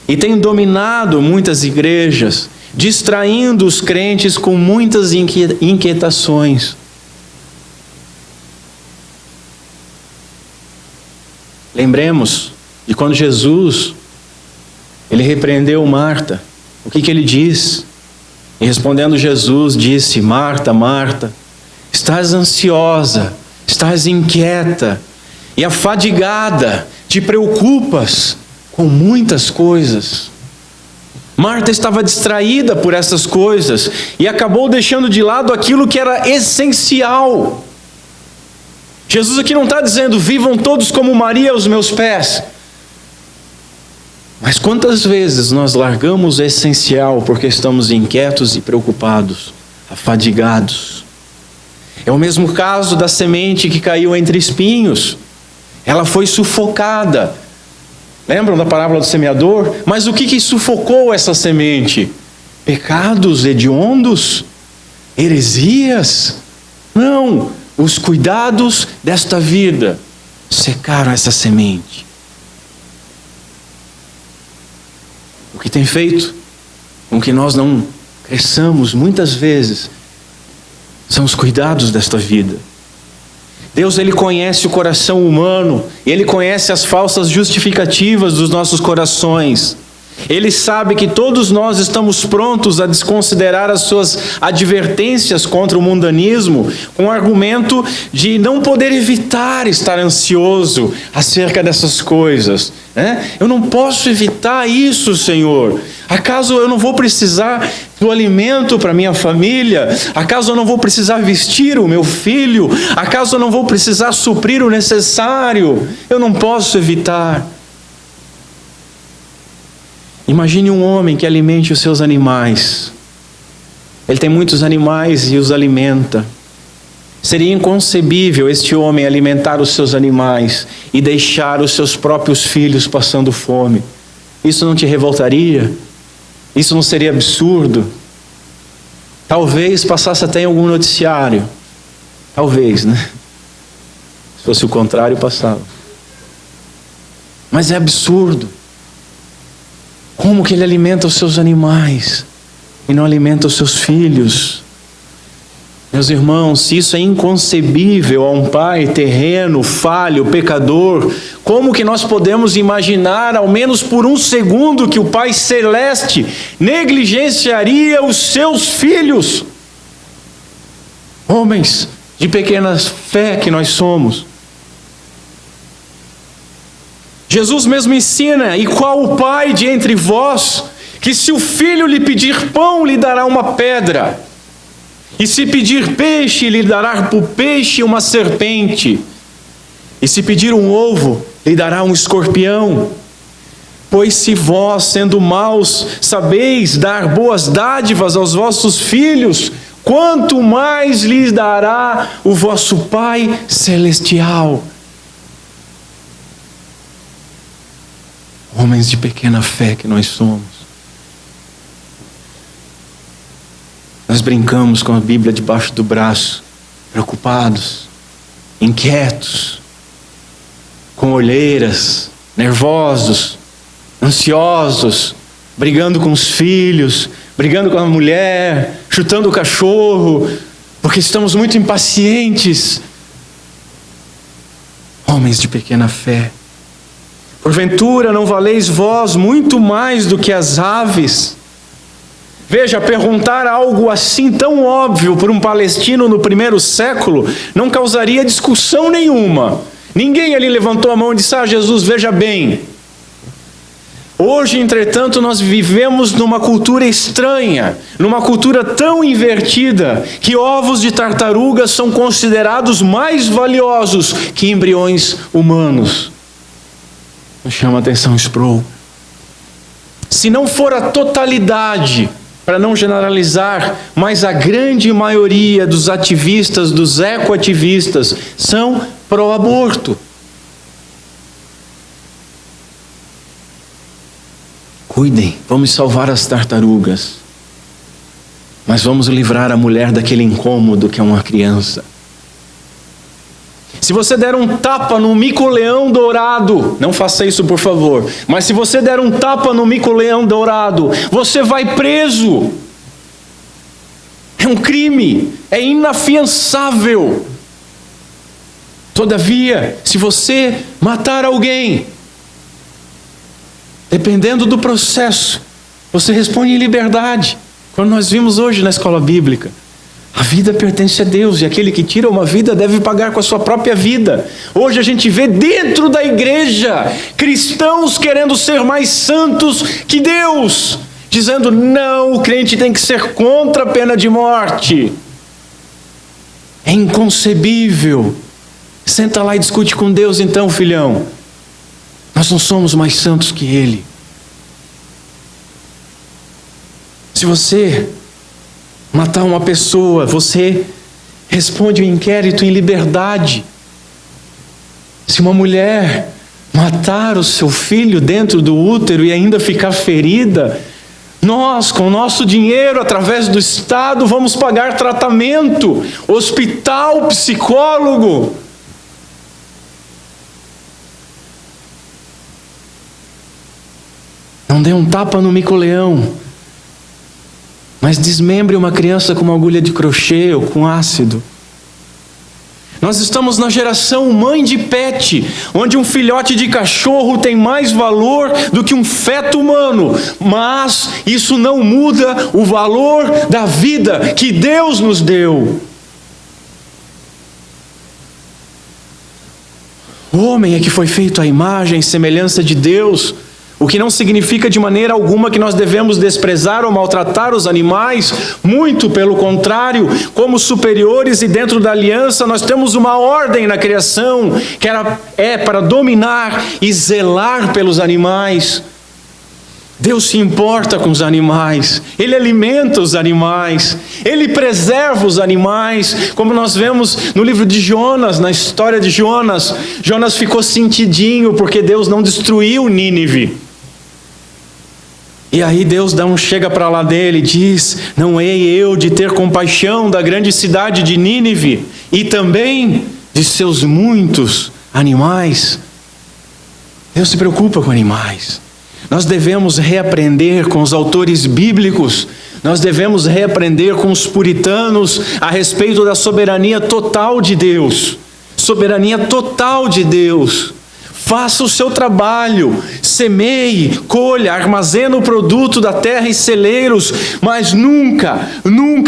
e tem dominado muitas igrejas, distraindo os crentes com muitas inquietações. Lembremos de quando Jesus, ele repreendeu Marta. O que ele diz? E respondendo Jesus, disse: Marta, Marta, estás ansiosa, estás inquieta e afadigada, te preocupas com muitas coisas. Marta estava distraída por essas coisas e acabou deixando de lado aquilo que era essencial. Jesus aqui não está dizendo: vivam todos como Maria aos meus pés. Mas quantas vezes nós largamos o essencial porque estamos inquietos e preocupados, afadigados? É o mesmo caso da semente que caiu entre espinhos. Ela foi sufocada. Lembram da parábola do semeador? Mas o que sufocou essa semente? Pecados hediondos? Heresias? Não, os cuidados desta vida secaram essa semente. O que tem feito com que nós não cresçamos muitas vezes são os cuidados desta vida. Deus, Ele conhece o coração humano, Ele conhece as falsas justificativas dos nossos corações. Ele sabe que todos nós estamos prontos a desconsiderar as suas advertências contra o mundanismo, com o argumento de não poder evitar estar ansioso acerca dessas coisas. Eu não posso evitar isso, Senhor. Acaso eu não vou precisar do alimento para minha família? Acaso eu não vou precisar vestir o meu filho? Acaso eu não vou precisar suprir o necessário? Eu não posso evitar. Imagine um homem que alimente os seus animais. Ele tem muitos animais e os alimenta. Seria inconcebível este homem alimentar os seus animais e deixar os seus próprios filhos passando fome. Isso não te revoltaria? Isso não seria absurdo? Talvez passasse até em algum noticiário. Talvez, né? Se fosse o contrário, passava. Mas é absurdo. Como que ele alimenta os seus animais e não alimenta os seus filhos? Meus irmãos, se isso é inconcebível a um pai terreno, falho, pecador, como que nós podemos imaginar, ao menos por um segundo, que o Pai Celeste negligenciaria os seus filhos? Homens de pequena fé que nós somos. Jesus mesmo ensina: e qual o pai de entre vós, que se o filho lhe pedir pão, lhe dará uma pedra? E se pedir peixe, lhe dará o peixe uma serpente? E se pedir um ovo, lhe dará um escorpião? Pois se vós, sendo maus, sabeis dar boas dádivas aos vossos filhos, quanto mais lhes dará o vosso Pai Celestial? Homens de pequena fé que nós somos. Nós brincamos com a Bíblia debaixo do braço, preocupados, inquietos, com olheiras, nervosos, ansiosos, brigando com os filhos, brigando com a mulher, chutando o cachorro, porque estamos muito impacientes. Homens de pequena fé. Porventura não valeis vós muito mais do que as aves? Veja, perguntar algo assim tão óbvio por um palestino no primeiro século não causaria discussão nenhuma. Ninguém ali levantou a mão e disse: Jesus, veja bem. Hoje, entretanto, nós vivemos numa cultura estranha, numa cultura tão invertida, que ovos de tartarugas são considerados mais valiosos que embriões humanos. Nos chama a atenção Sproul. Se não for a totalidade, para não generalizar, mas a grande maioria dos ativistas, dos ecoativistas, são pró-aborto. Cuidem, vamos salvar as tartarugas, mas vamos livrar a mulher daquele incômodo que é uma criança. Se você der um tapa no mico-leão dourado, não faça isso por favor, mas se você der um tapa no mico-leão dourado, você vai preso. É um crime, é inafiançável. Todavia, se você matar alguém, dependendo do processo, você responde em liberdade. Quando nós vimos hoje na escola bíblica, a vida pertence a Deus, e aquele que tira uma vida deve pagar com a sua própria vida. Hoje a gente vê dentro da igreja cristãos querendo ser mais santos que Deus, dizendo: não, o crente tem que ser contra a pena de morte. É inconcebível. Senta lá e discute com Deus então, filhão. Nós não somos mais santos que Ele. Se você matar uma pessoa, você responde o inquérito em liberdade. Se uma mulher matar o seu filho dentro do útero e ainda ficar ferida, nós, com o nosso dinheiro, através do Estado, vamos pagar tratamento, hospital, psicólogo. Não dê um tapa no mico-leão. Mas desmembre uma criança com uma agulha de crochê ou com ácido. Nós estamos na geração mãe de pet, onde um filhote de cachorro tem mais valor do que um feto humano. Mas isso não muda o valor da vida que Deus nos deu. O homem é que foi feito à imagem e semelhança de Deus, o que não significa de maneira alguma que nós devemos desprezar ou maltratar os animais, muito pelo contrário, como superiores e dentro da aliança nós temos uma ordem na criação, que é para dominar e zelar pelos animais. Deus se importa com os animais, Ele alimenta os animais, Ele preserva os animais, como nós vemos no livro de Jonas, na história de Jonas. Jonas ficou sentidinho porque Deus não destruiu Nínive. E aí Deus chega para lá dele e diz: não hei eu de ter compaixão da grande cidade de Nínive e também de seus muitos animais? Deus se preocupa com animais. Nós devemos reaprender com os autores bíblicos, nós devemos reaprender com os puritanos a respeito da soberania total de Deus. Soberania total de Deus. Faça o seu trabalho, semeie, colha, armazena o produto da terra em celeiros, mas nunca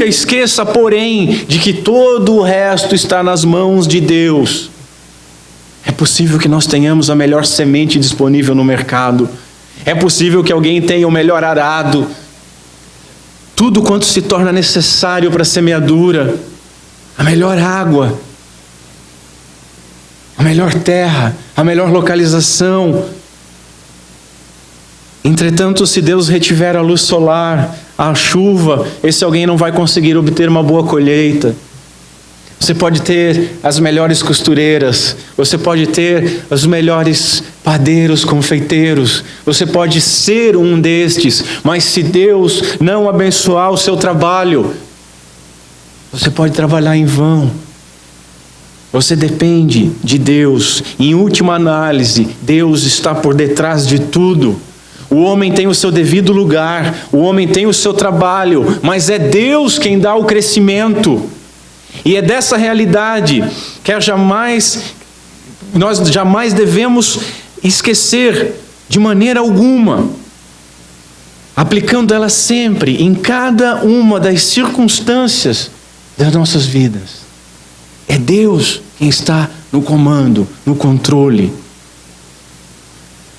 esqueça, porém, de que todo o resto está nas mãos de Deus. É possível que nós tenhamos a melhor semente disponível no mercado. É possível que alguém tenha o melhor arado, tudo quanto se torna necessário para a semeadura, a melhor água, a melhor terra, a melhor localização. Entretanto, se Deus retiver a luz solar, a chuva, esse alguém não vai conseguir obter uma boa colheita. Você pode ter as melhores costureiras, você pode ter os melhores padeiros, confeiteiros, você pode ser um destes, mas se Deus não abençoar o seu trabalho, você pode trabalhar em vão. Você depende de Deus. Em última análise, Deus está por detrás de tudo. O homem tem o seu devido lugar, o homem tem o seu trabalho, mas é Deus quem dá o crescimento. E é dessa realidade que nós jamais devemos esquecer de maneira alguma, aplicando ela sempre, em cada uma das circunstâncias das nossas vidas. É Deus quem está no comando, no controle.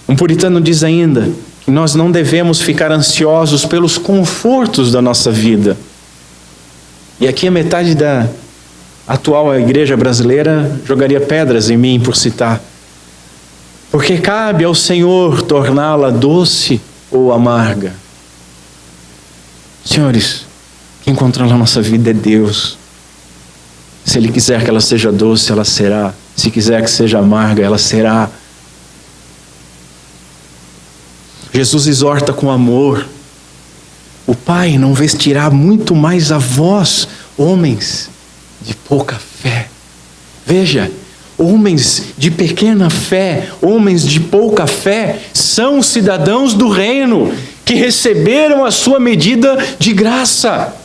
Um puritano diz ainda que nós não devemos ficar ansiosos pelos confortos da nossa vida. E aqui a metade da atual igreja brasileira jogaria pedras em mim por citar. Porque cabe ao Senhor torná-la doce ou amarga. Senhores, quem controla a nossa vida é Deus. Se Ele quiser que ela seja doce, ela será. Se quiser que seja amarga, ela será. Jesus exorta com amor. O Pai não vestirá muito mais a vós, homens de pouca fé. Veja, homens de pequena fé, homens de pouca fé, são cidadãos do reino, que receberam a sua medida de graça.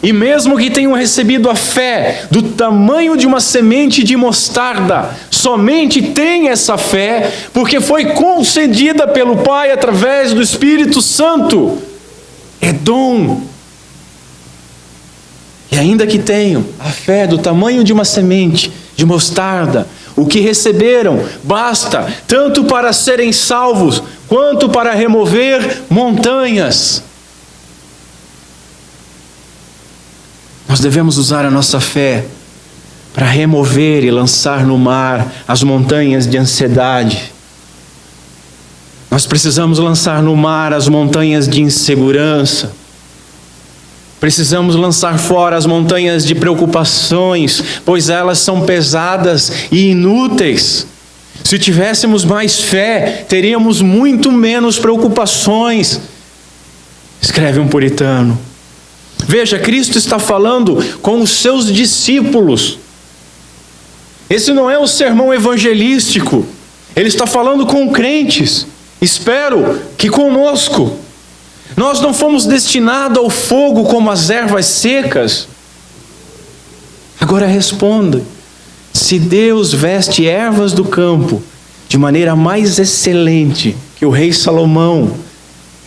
E mesmo que tenham recebido a fé do tamanho de uma semente de mostarda, somente tem essa fé, porque foi concedida pelo Pai através do Espírito Santo. É dom. E ainda que tenham a fé do tamanho de uma semente de mostarda, o que receberam basta tanto para serem salvos, quanto para remover montanhas. Nós devemos usar a nossa fé para remover e lançar no mar as montanhas de ansiedade. Nós precisamos lançar no mar as montanhas de insegurança. Precisamos lançar fora as montanhas de preocupações, pois elas são pesadas e inúteis. Se tivéssemos mais fé, teríamos muito menos preocupações, escreve um puritano. Veja, Cristo está falando com os seus discípulos. Esse não é um sermão evangelístico. Ele está falando com crentes. Espero que conosco. Nós não fomos destinados ao fogo como as ervas secas. Agora responda: se Deus veste ervas do campo de maneira mais excelente que o rei Salomão,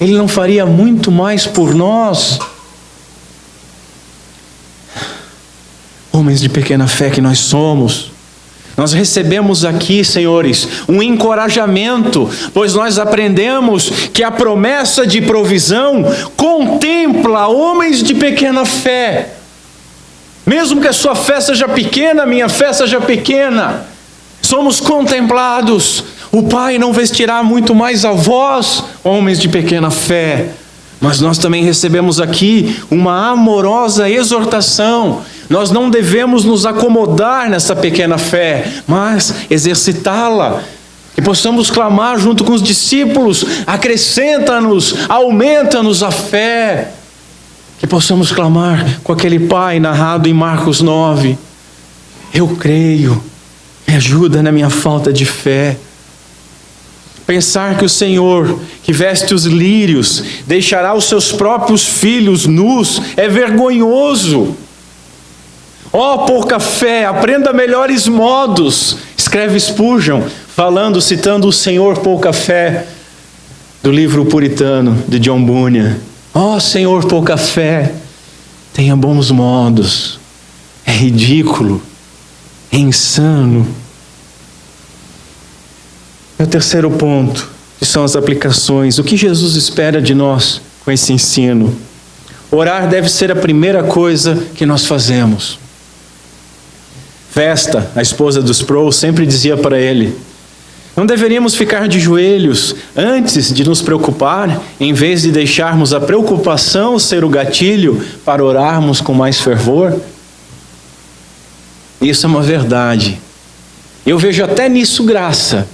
Ele não faria muito mais por nós? Homens de pequena fé que nós somos, nós recebemos aqui, senhores, um encorajamento, pois nós aprendemos que a promessa de provisão contempla homens de pequena fé. Mesmo que a sua fé seja pequena, a minha fé seja pequena, somos contemplados. O Pai não vestirá muito mais a vós, homens de pequena fé. Mas nós também recebemos aqui uma amorosa exortação. Nós não devemos nos acomodar nessa pequena fé, mas exercitá-la. Que possamos clamar junto com os discípulos: acrescenta-nos, aumenta-nos a fé. Que possamos clamar com aquele pai narrado em Marcos 9: eu creio, me ajuda na minha falta de fé. Pensar que o Senhor, que veste os lírios, deixará os seus próprios filhos nus, é vergonhoso. Ó pouca fé, aprenda melhores modos, escreve Spurgeon, citando o Senhor pouca fé, do livro puritano de John Bunyan. Ó Senhor pouca fé, tenha bons modos. É ridículo, é insano. Meu terceiro ponto, que são as aplicações. O que Jesus espera de nós com esse ensino? Orar deve ser a primeira coisa que nós fazemos. Vesta, a esposa do Sproul, sempre dizia para ele: não deveríamos ficar de joelhos antes de nos preocupar, em vez de deixarmos a preocupação ser o gatilho para orarmos com mais fervor? Isso é uma verdade. Eu vejo até nisso graça,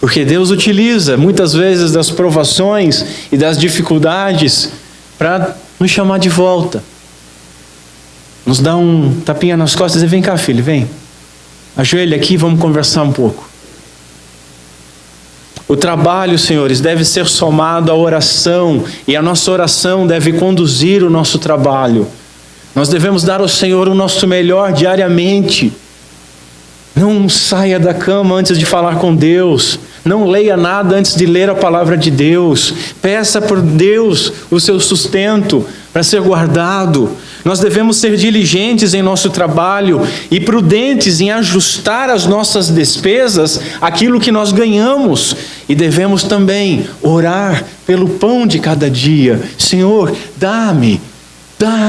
porque Deus utiliza muitas vezes das provações e das dificuldades para nos chamar de volta. Nos dá um tapinha nas costas e vem cá, filho, vem. Ajoelha aqui e vamos conversar um pouco. O trabalho, senhores, deve ser somado à oração, e a nossa oração deve conduzir o nosso trabalho. Nós devemos dar ao Senhor o nosso melhor diariamente. Não saia da cama antes de falar com Deus. Não leia nada antes de ler a palavra de Deus. Peça por Deus o seu sustento para ser guardado. Nós devemos ser diligentes em nosso trabalho e prudentes em ajustar as nossas despesas àquilo que nós ganhamos. E devemos também orar pelo pão de cada dia. Senhor, dá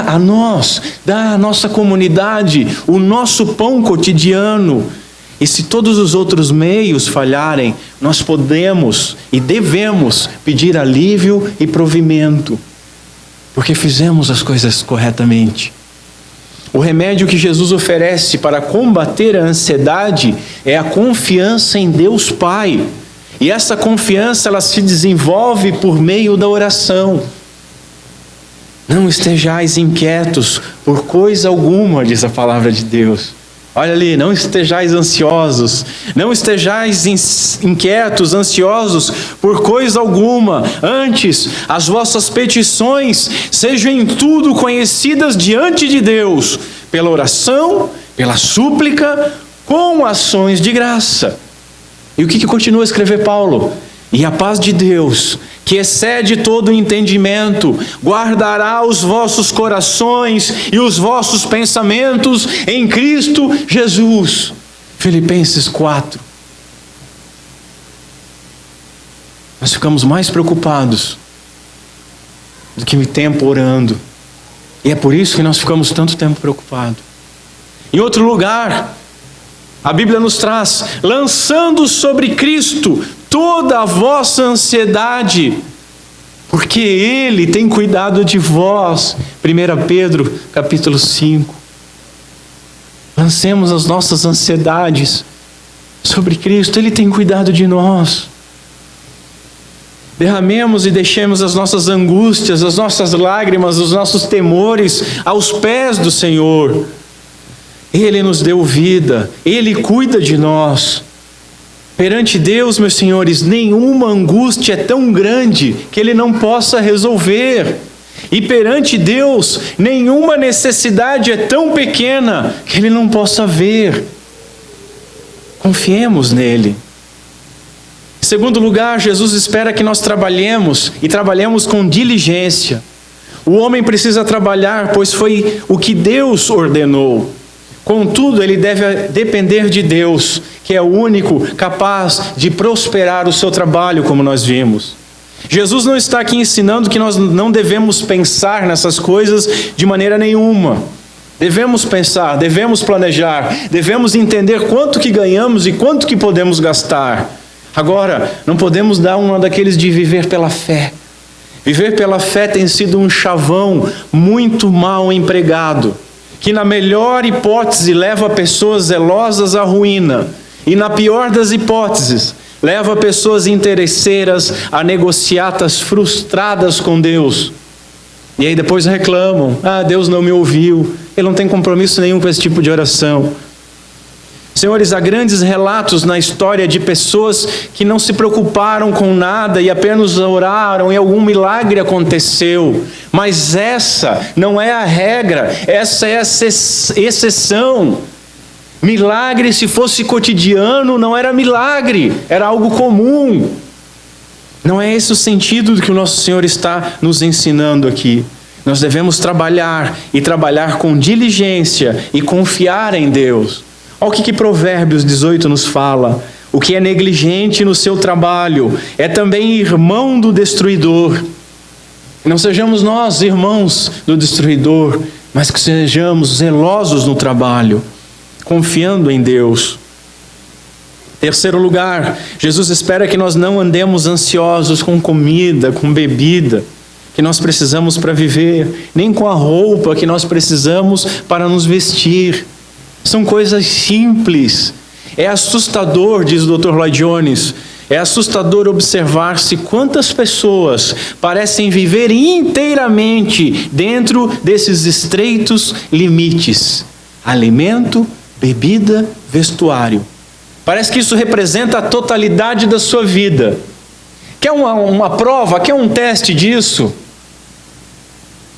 a nós, dá à nossa comunidade o nosso pão cotidiano. E se todos os outros meios falharem, nós podemos e devemos pedir alívio e provimento, porque fizemos as coisas corretamente. O remédio que Jesus oferece para combater a ansiedade é a confiança em Deus Pai. E essa confiança, ela se desenvolve por meio da oração. Não estejais inquietos por coisa alguma, diz a palavra de Deus. Olha ali, não estejais ansiosos, não estejais inquietos, ansiosos por coisa alguma. Antes, as vossas petições sejam em tudo conhecidas diante de Deus, pela oração, pela súplica, com ações de graça. E o que continua a escrever Paulo? E a paz de Deus, que excede todo o entendimento, guardará os vossos corações e os vossos pensamentos em Cristo Jesus. Filipenses 4. Nós ficamos mais preocupados do que o tempo orando. E é por isso que nós ficamos tanto tempo preocupados. Em outro lugar, a Bíblia nos traz: lançando sobre Cristo toda a vossa ansiedade, porque Ele tem cuidado de vós. 1 Pedro capítulo 5. Lancemos as nossas ansiedades sobre Cristo, Ele tem cuidado de nós. Derramemos e deixemos as nossas angústias, as nossas lágrimas, os nossos temores aos pés do Senhor. Ele nos deu vida, Ele cuida de nós. Perante Deus, meus senhores, nenhuma angústia é tão grande que Ele não possa resolver. E perante Deus, nenhuma necessidade é tão pequena que Ele não possa ver. Confiemos nele. Em segundo lugar, Jesus espera que nós trabalhemos e trabalhemos com diligência. O homem precisa trabalhar, pois foi o que Deus ordenou. Contudo, ele deve depender de Deus, que é o único capaz de prosperar o seu trabalho, como nós vimos. Jesus não está aqui ensinando que nós não devemos pensar nessas coisas de maneira nenhuma. Devemos pensar, devemos planejar, devemos entender quanto que ganhamos e quanto que podemos gastar. Agora, não podemos dar uma daqueles de viver pela fé. Viver pela fé tem sido um chavão muito mal empregado, que na melhor hipótese leva pessoas zelosas à ruína, e na pior das hipóteses, leva pessoas interesseiras a negociatas frustradas com Deus. E aí depois reclamam, Deus não me ouviu, Ele não tem compromisso nenhum com esse tipo de oração. Senhores, há grandes relatos na história de pessoas que não se preocuparam com nada e apenas oraram e algum milagre aconteceu. Mas essa não é a regra, essa é a exceção. Milagre, se fosse cotidiano, não era milagre, era algo comum. Não é esse o sentido do que o nosso Senhor está nos ensinando aqui. Nós devemos trabalhar e trabalhar com diligência e confiar em Deus. Olha o que Provérbios 18 nos fala. O que é negligente no seu trabalho é também irmão do destruidor. Não sejamos nós irmãos do destruidor, mas que sejamos zelosos no trabalho, confiando em Deus. Terceiro lugar, Jesus espera que nós não andemos ansiosos com comida, com bebida, que nós precisamos para viver, nem com a roupa que nós precisamos para nos vestir. São coisas simples. É assustador, diz o Dr. Lloyd Jones, é assustador observar-se quantas pessoas parecem viver inteiramente dentro desses estreitos limites: alimento, bebida, vestuário. Parece que isso representa a totalidade da sua vida. Quer uma prova? Quer um teste disso?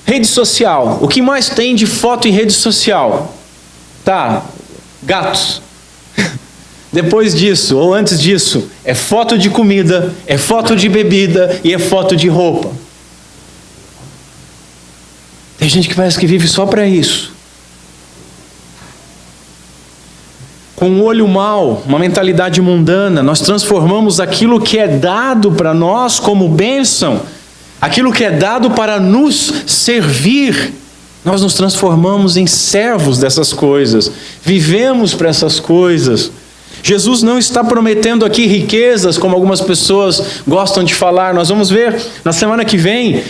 Rede social. O que mais tem de foto em rede social? Gatos. Depois disso, ou antes disso, é foto de comida, é foto de bebida e é foto de roupa. Tem gente que parece que vive só para isso. Com um olho mau, uma mentalidade mundana, nós transformamos aquilo que é dado para nós como bênção, aquilo que é dado para nos servir. Nós nos transformamos em servos dessas coisas, vivemos para essas coisas. Jesus não está prometendo aqui riquezas, como algumas pessoas gostam de falar. Nós vamos ver na semana que vem,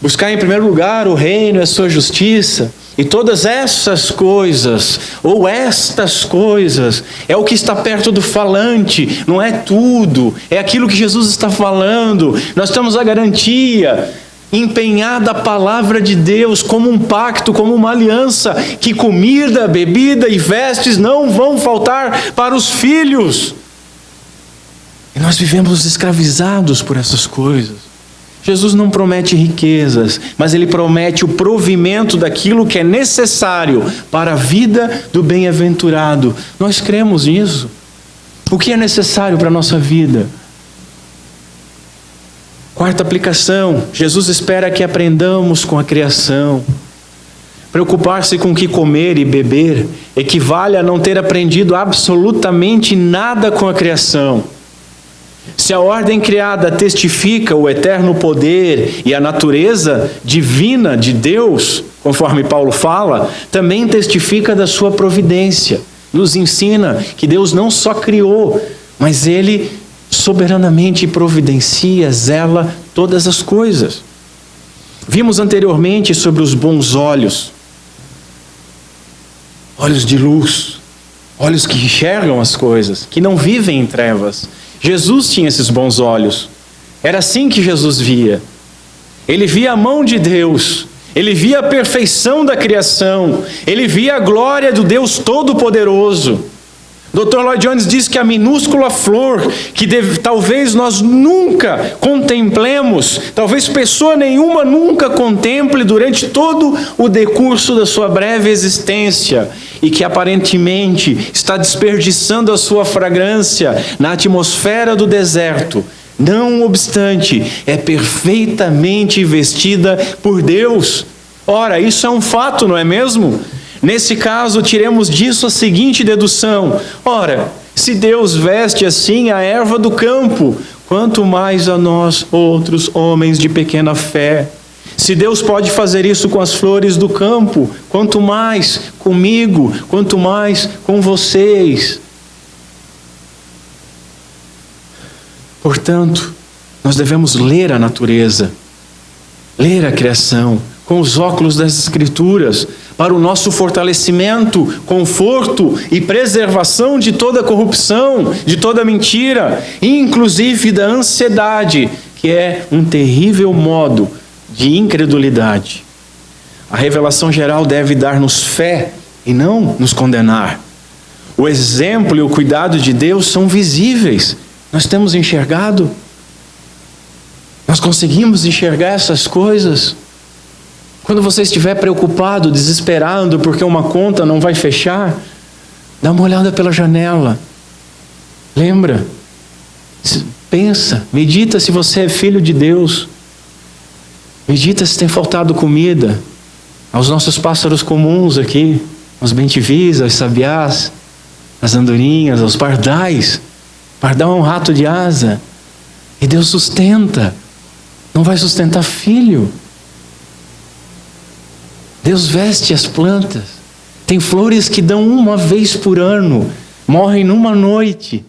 buscar em primeiro lugar o reino e a sua justiça. E todas essas coisas, ou estas coisas, é o que está perto do falante, não é tudo, é aquilo que Jesus está falando. Nós temos a garantia empenhada a palavra de Deus como um pacto, como uma aliança, que comida, bebida e vestes não vão faltar para os filhos. E nós vivemos escravizados por essas coisas. Jesus não promete riquezas, mas Ele promete o provimento daquilo que é necessário para a vida do bem-aventurado. Nós cremos nisso. O que é necessário para a nossa vida? Quarta aplicação, Jesus espera que aprendamos com a criação. Preocupar-se com o que comer e beber equivale a não ter aprendido absolutamente nada com a criação. Se a ordem criada testifica o eterno poder e a natureza divina de Deus, conforme Paulo fala, também testifica da sua providência. Nos ensina que Deus não só criou, mas Ele soberanamente providencia, zela todas as coisas. Vimos anteriormente sobre os bons olhos. Olhos de luz, olhos que enxergam as coisas, que não vivem em trevas. Jesus tinha esses bons olhos. Era assim que Jesus via. Ele via a mão de Deus, ele via a perfeição da criação, ele via a glória do Deus Todo-Poderoso. Dr. Lloyd Jones diz que a minúscula flor, que talvez nós nunca contemplemos, talvez pessoa nenhuma nunca contemple durante todo o decurso da sua breve existência, e que aparentemente está desperdiçando a sua fragrância na atmosfera do deserto, não obstante, é perfeitamente vestida por Deus. Ora, isso é um fato, não é mesmo? Nesse caso, tiremos disso a seguinte dedução: ora, se Deus veste assim a erva do campo, quanto mais a nós, outros homens de pequena fé. Se Deus pode fazer isso com as flores do campo, quanto mais comigo, quanto mais com vocês. Portanto, nós devemos ler a natureza, ler a criação, com os óculos das Escrituras, para o nosso fortalecimento, conforto e preservação de toda corrupção, de toda mentira, inclusive da ansiedade, que é um terrível modo de incredulidade. A revelação geral deve dar-nos fé e não nos condenar. O exemplo e o cuidado de Deus são visíveis. Nós temos enxergado? Nós conseguimos enxergar essas coisas? Quando você estiver preocupado, desesperado, porque uma conta não vai fechar, dá uma olhada pela janela. Lembra? Pensa, medita se você é filho de Deus. Medita se tem faltado comida aos nossos pássaros comuns aqui, aos bentivis, aos sabiás, às andorinhas, aos pardais. Pardal é um rato de asa. E Deus sustenta. Não vai sustentar filho. Deus veste as plantas. Tem flores que dão uma vez por ano, morrem numa noite.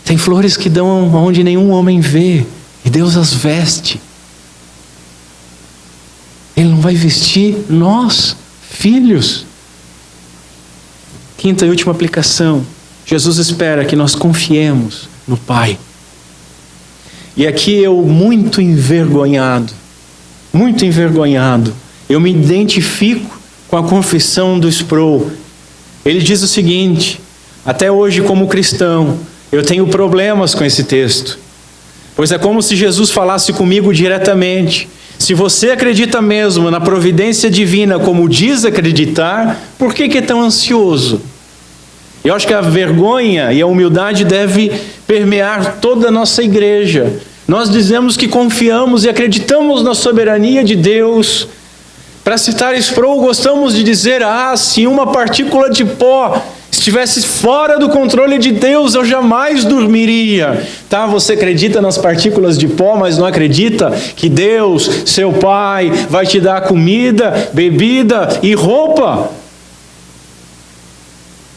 Tem flores que dão onde nenhum homem vê, e Deus as veste. Ele não vai vestir nós, filhos. Quinta e última aplicação. Jesus espera que nós confiemos no Pai. E aqui eu, muito envergonhado, eu me identifico com a confissão do Sproul. Ele diz o seguinte: até hoje, como cristão, eu tenho problemas com esse texto, pois é como se Jesus falasse comigo diretamente. Se você acredita mesmo na providência divina como diz acreditar, por que é tão ansioso? Eu acho que a vergonha e a humildade deve permear toda a nossa igreja. Nós dizemos que confiamos e acreditamos na soberania de Deus. Para citar Sproul, gostamos de dizer: se uma partícula de pó estivesse fora do controle de Deus, eu jamais dormiria. Tá, você acredita nas partículas de pó, mas não acredita que Deus, seu Pai, vai te dar comida, bebida e roupa?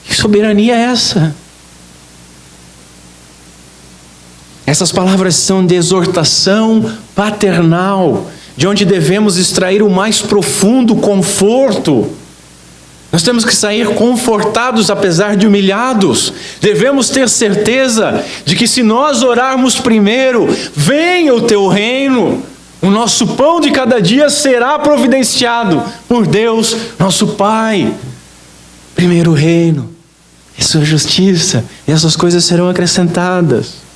Que soberania é essa? Essas palavras são de exortação paternal, de onde devemos extrair o mais profundo conforto. Nós temos que sair confortados apesar de humilhados. Devemos ter certeza de que se nós orarmos primeiro, venha o teu reino, o nosso pão de cada dia será providenciado por Deus, nosso Pai. Primeiro o reino e sua justiça, e essas coisas serão acrescentadas.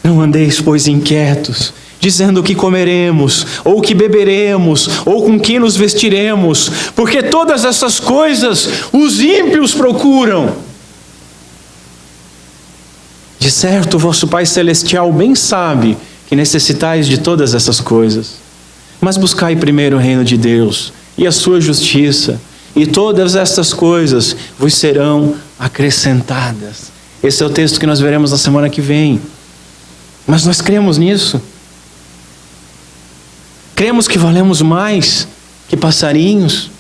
Não andeis, pois, inquietos, dizendo o que comeremos, ou o que beberemos, ou com que nos vestiremos, porque todas essas coisas os ímpios procuram. De certo, vosso Pai Celestial bem sabe que necessitais de todas essas coisas. Mas buscai primeiro o reino de Deus e a sua justiça, e todas estas coisas vos serão acrescentadas. Esse é o texto que nós veremos na semana que vem. Mas nós cremos nisso. Cremos que valemos mais que passarinhos.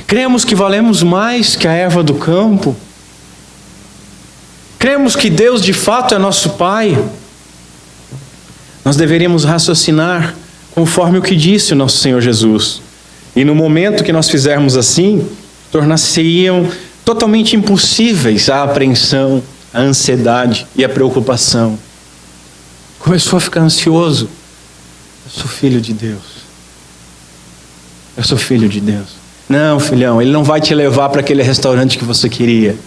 Cremos que valemos mais que a erva do campo. Cremos que Deus de fato é nosso Pai. Nós deveríamos raciocinar conforme o que disse o nosso Senhor Jesus. E no momento que nós fizermos assim, tornar-se-iam totalmente impossíveis a apreensão, a ansiedade e a preocupação. Começou a ficar ansioso. Eu sou filho de Deus. Eu sou filho de Deus. Não, filhão, Ele não vai te levar para aquele restaurante que você queria.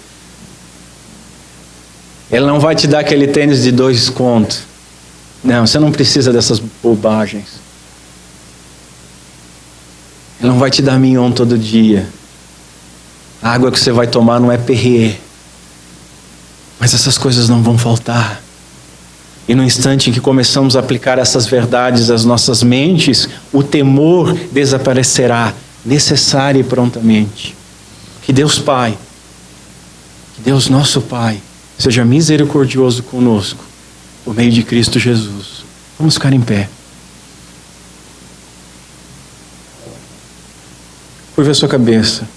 Ele não vai te dar aquele tênis de 2 contos. Não, você não precisa dessas bobagens. Ele não vai te dar mignon todo dia. A água que você vai tomar não é Perrier. Mas essas coisas não vão faltar. E no instante em que começamos a aplicar essas verdades às nossas mentes, o temor desaparecerá, necessário e prontamente. Que Deus Pai, que Deus nosso Pai, seja misericordioso conosco, por meio de Cristo Jesus. Vamos ficar em pé. Curva a sua cabeça.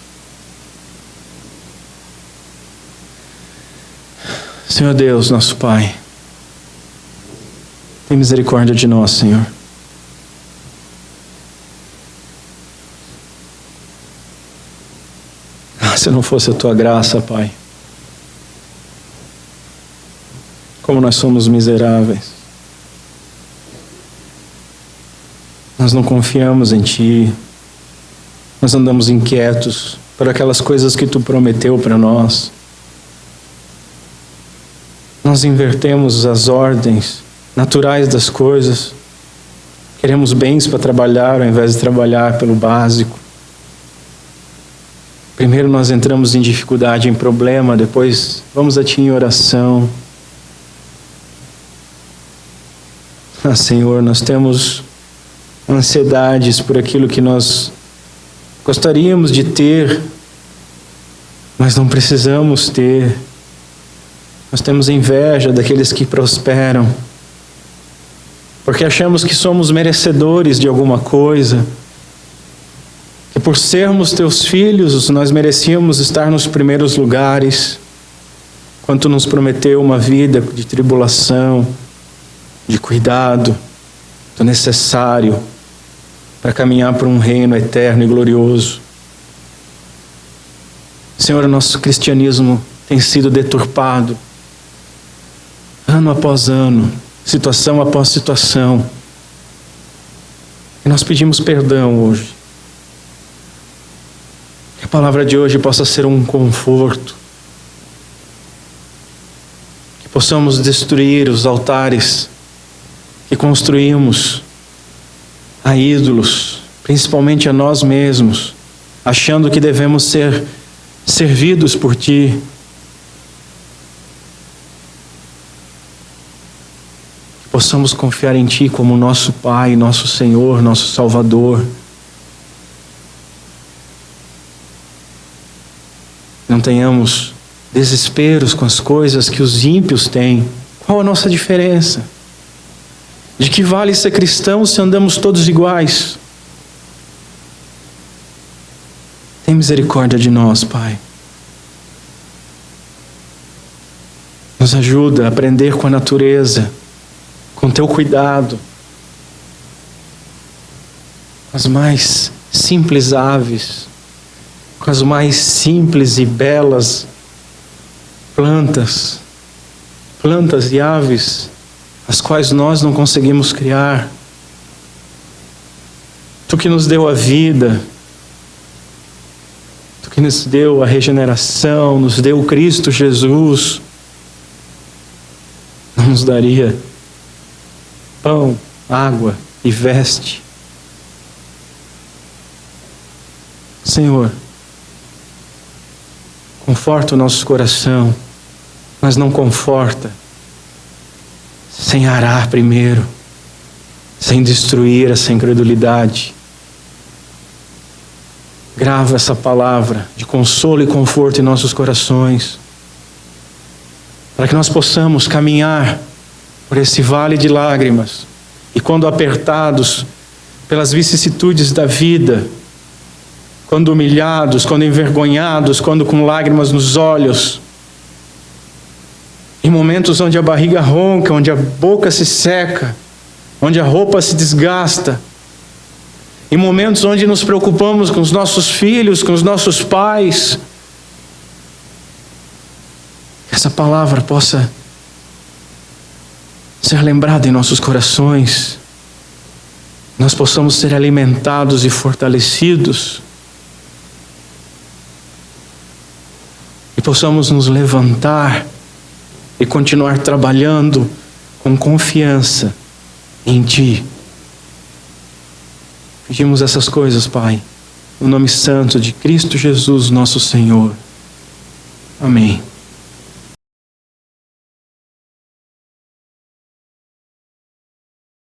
Senhor Deus, nosso Pai, tem misericórdia de nós, Senhor. Se não fosse a Tua graça, Pai, como nós somos miseráveis. Nós não confiamos em Ti. Nós andamos inquietos por aquelas coisas que Tu prometeu para nós. Nós invertemos as ordens naturais das coisas. Queremos bens para trabalhar ao invés de trabalhar pelo básico. Primeiro nós entramos em dificuldade, em problema, depois vamos a Ti em oração. Ah, Senhor, nós temos ansiedades por aquilo que nós gostaríamos de ter, mas não precisamos ter. Nós temos inveja daqueles que prosperam, porque achamos que somos merecedores de alguma coisa, que por sermos Teus filhos, nós merecíamos estar nos primeiros lugares, quando Tu nos prometeu uma vida de tribulação, de cuidado, do necessário para caminhar por um reino eterno e glorioso. Senhor, o nosso cristianismo tem sido deturpado, ano após ano, situação após situação. E nós pedimos perdão hoje. Que a palavra de hoje possa ser um conforto. Que possamos destruir os altares que construímos a ídolos, principalmente a nós mesmos, achando que devemos ser servidos por Ti. Que possamos confiar em Ti como nosso Pai, nosso Senhor, nosso Salvador. Não tenhamos desesperos com as coisas que os ímpios têm. Qual a nossa diferença? De que vale ser cristão se andamos todos iguais? Tem misericórdia de nós, Pai. Nos ajuda a aprender com a natureza, com Teu cuidado, com as mais simples aves, com as mais simples e belas plantas e aves, as quais nós não conseguimos criar. Tu que nos deu a vida, Tu que nos deu a regeneração, nos deu Cristo Jesus, não nos daria pão, água e veste? Senhor, conforta o nosso coração, mas não conforta sem arar primeiro, sem destruir essa incredulidade. Grava essa palavra de consolo e conforto em nossos corações, para que nós possamos caminhar por esse vale de lágrimas, e quando apertados pelas vicissitudes da vida, quando humilhados, quando envergonhados, quando com lágrimas nos olhos, em momentos onde a barriga ronca, onde a boca se seca, onde a roupa se desgasta, em momentos onde nos preocupamos com os nossos filhos, com os nossos pais, que essa palavra possa ser lembrada em nossos corações, nós possamos ser alimentados e fortalecidos, possamos nos levantar e continuar trabalhando com confiança em Ti. Pedimos essas coisas, Pai, no nome santo de Cristo Jesus, nosso Senhor. Amém.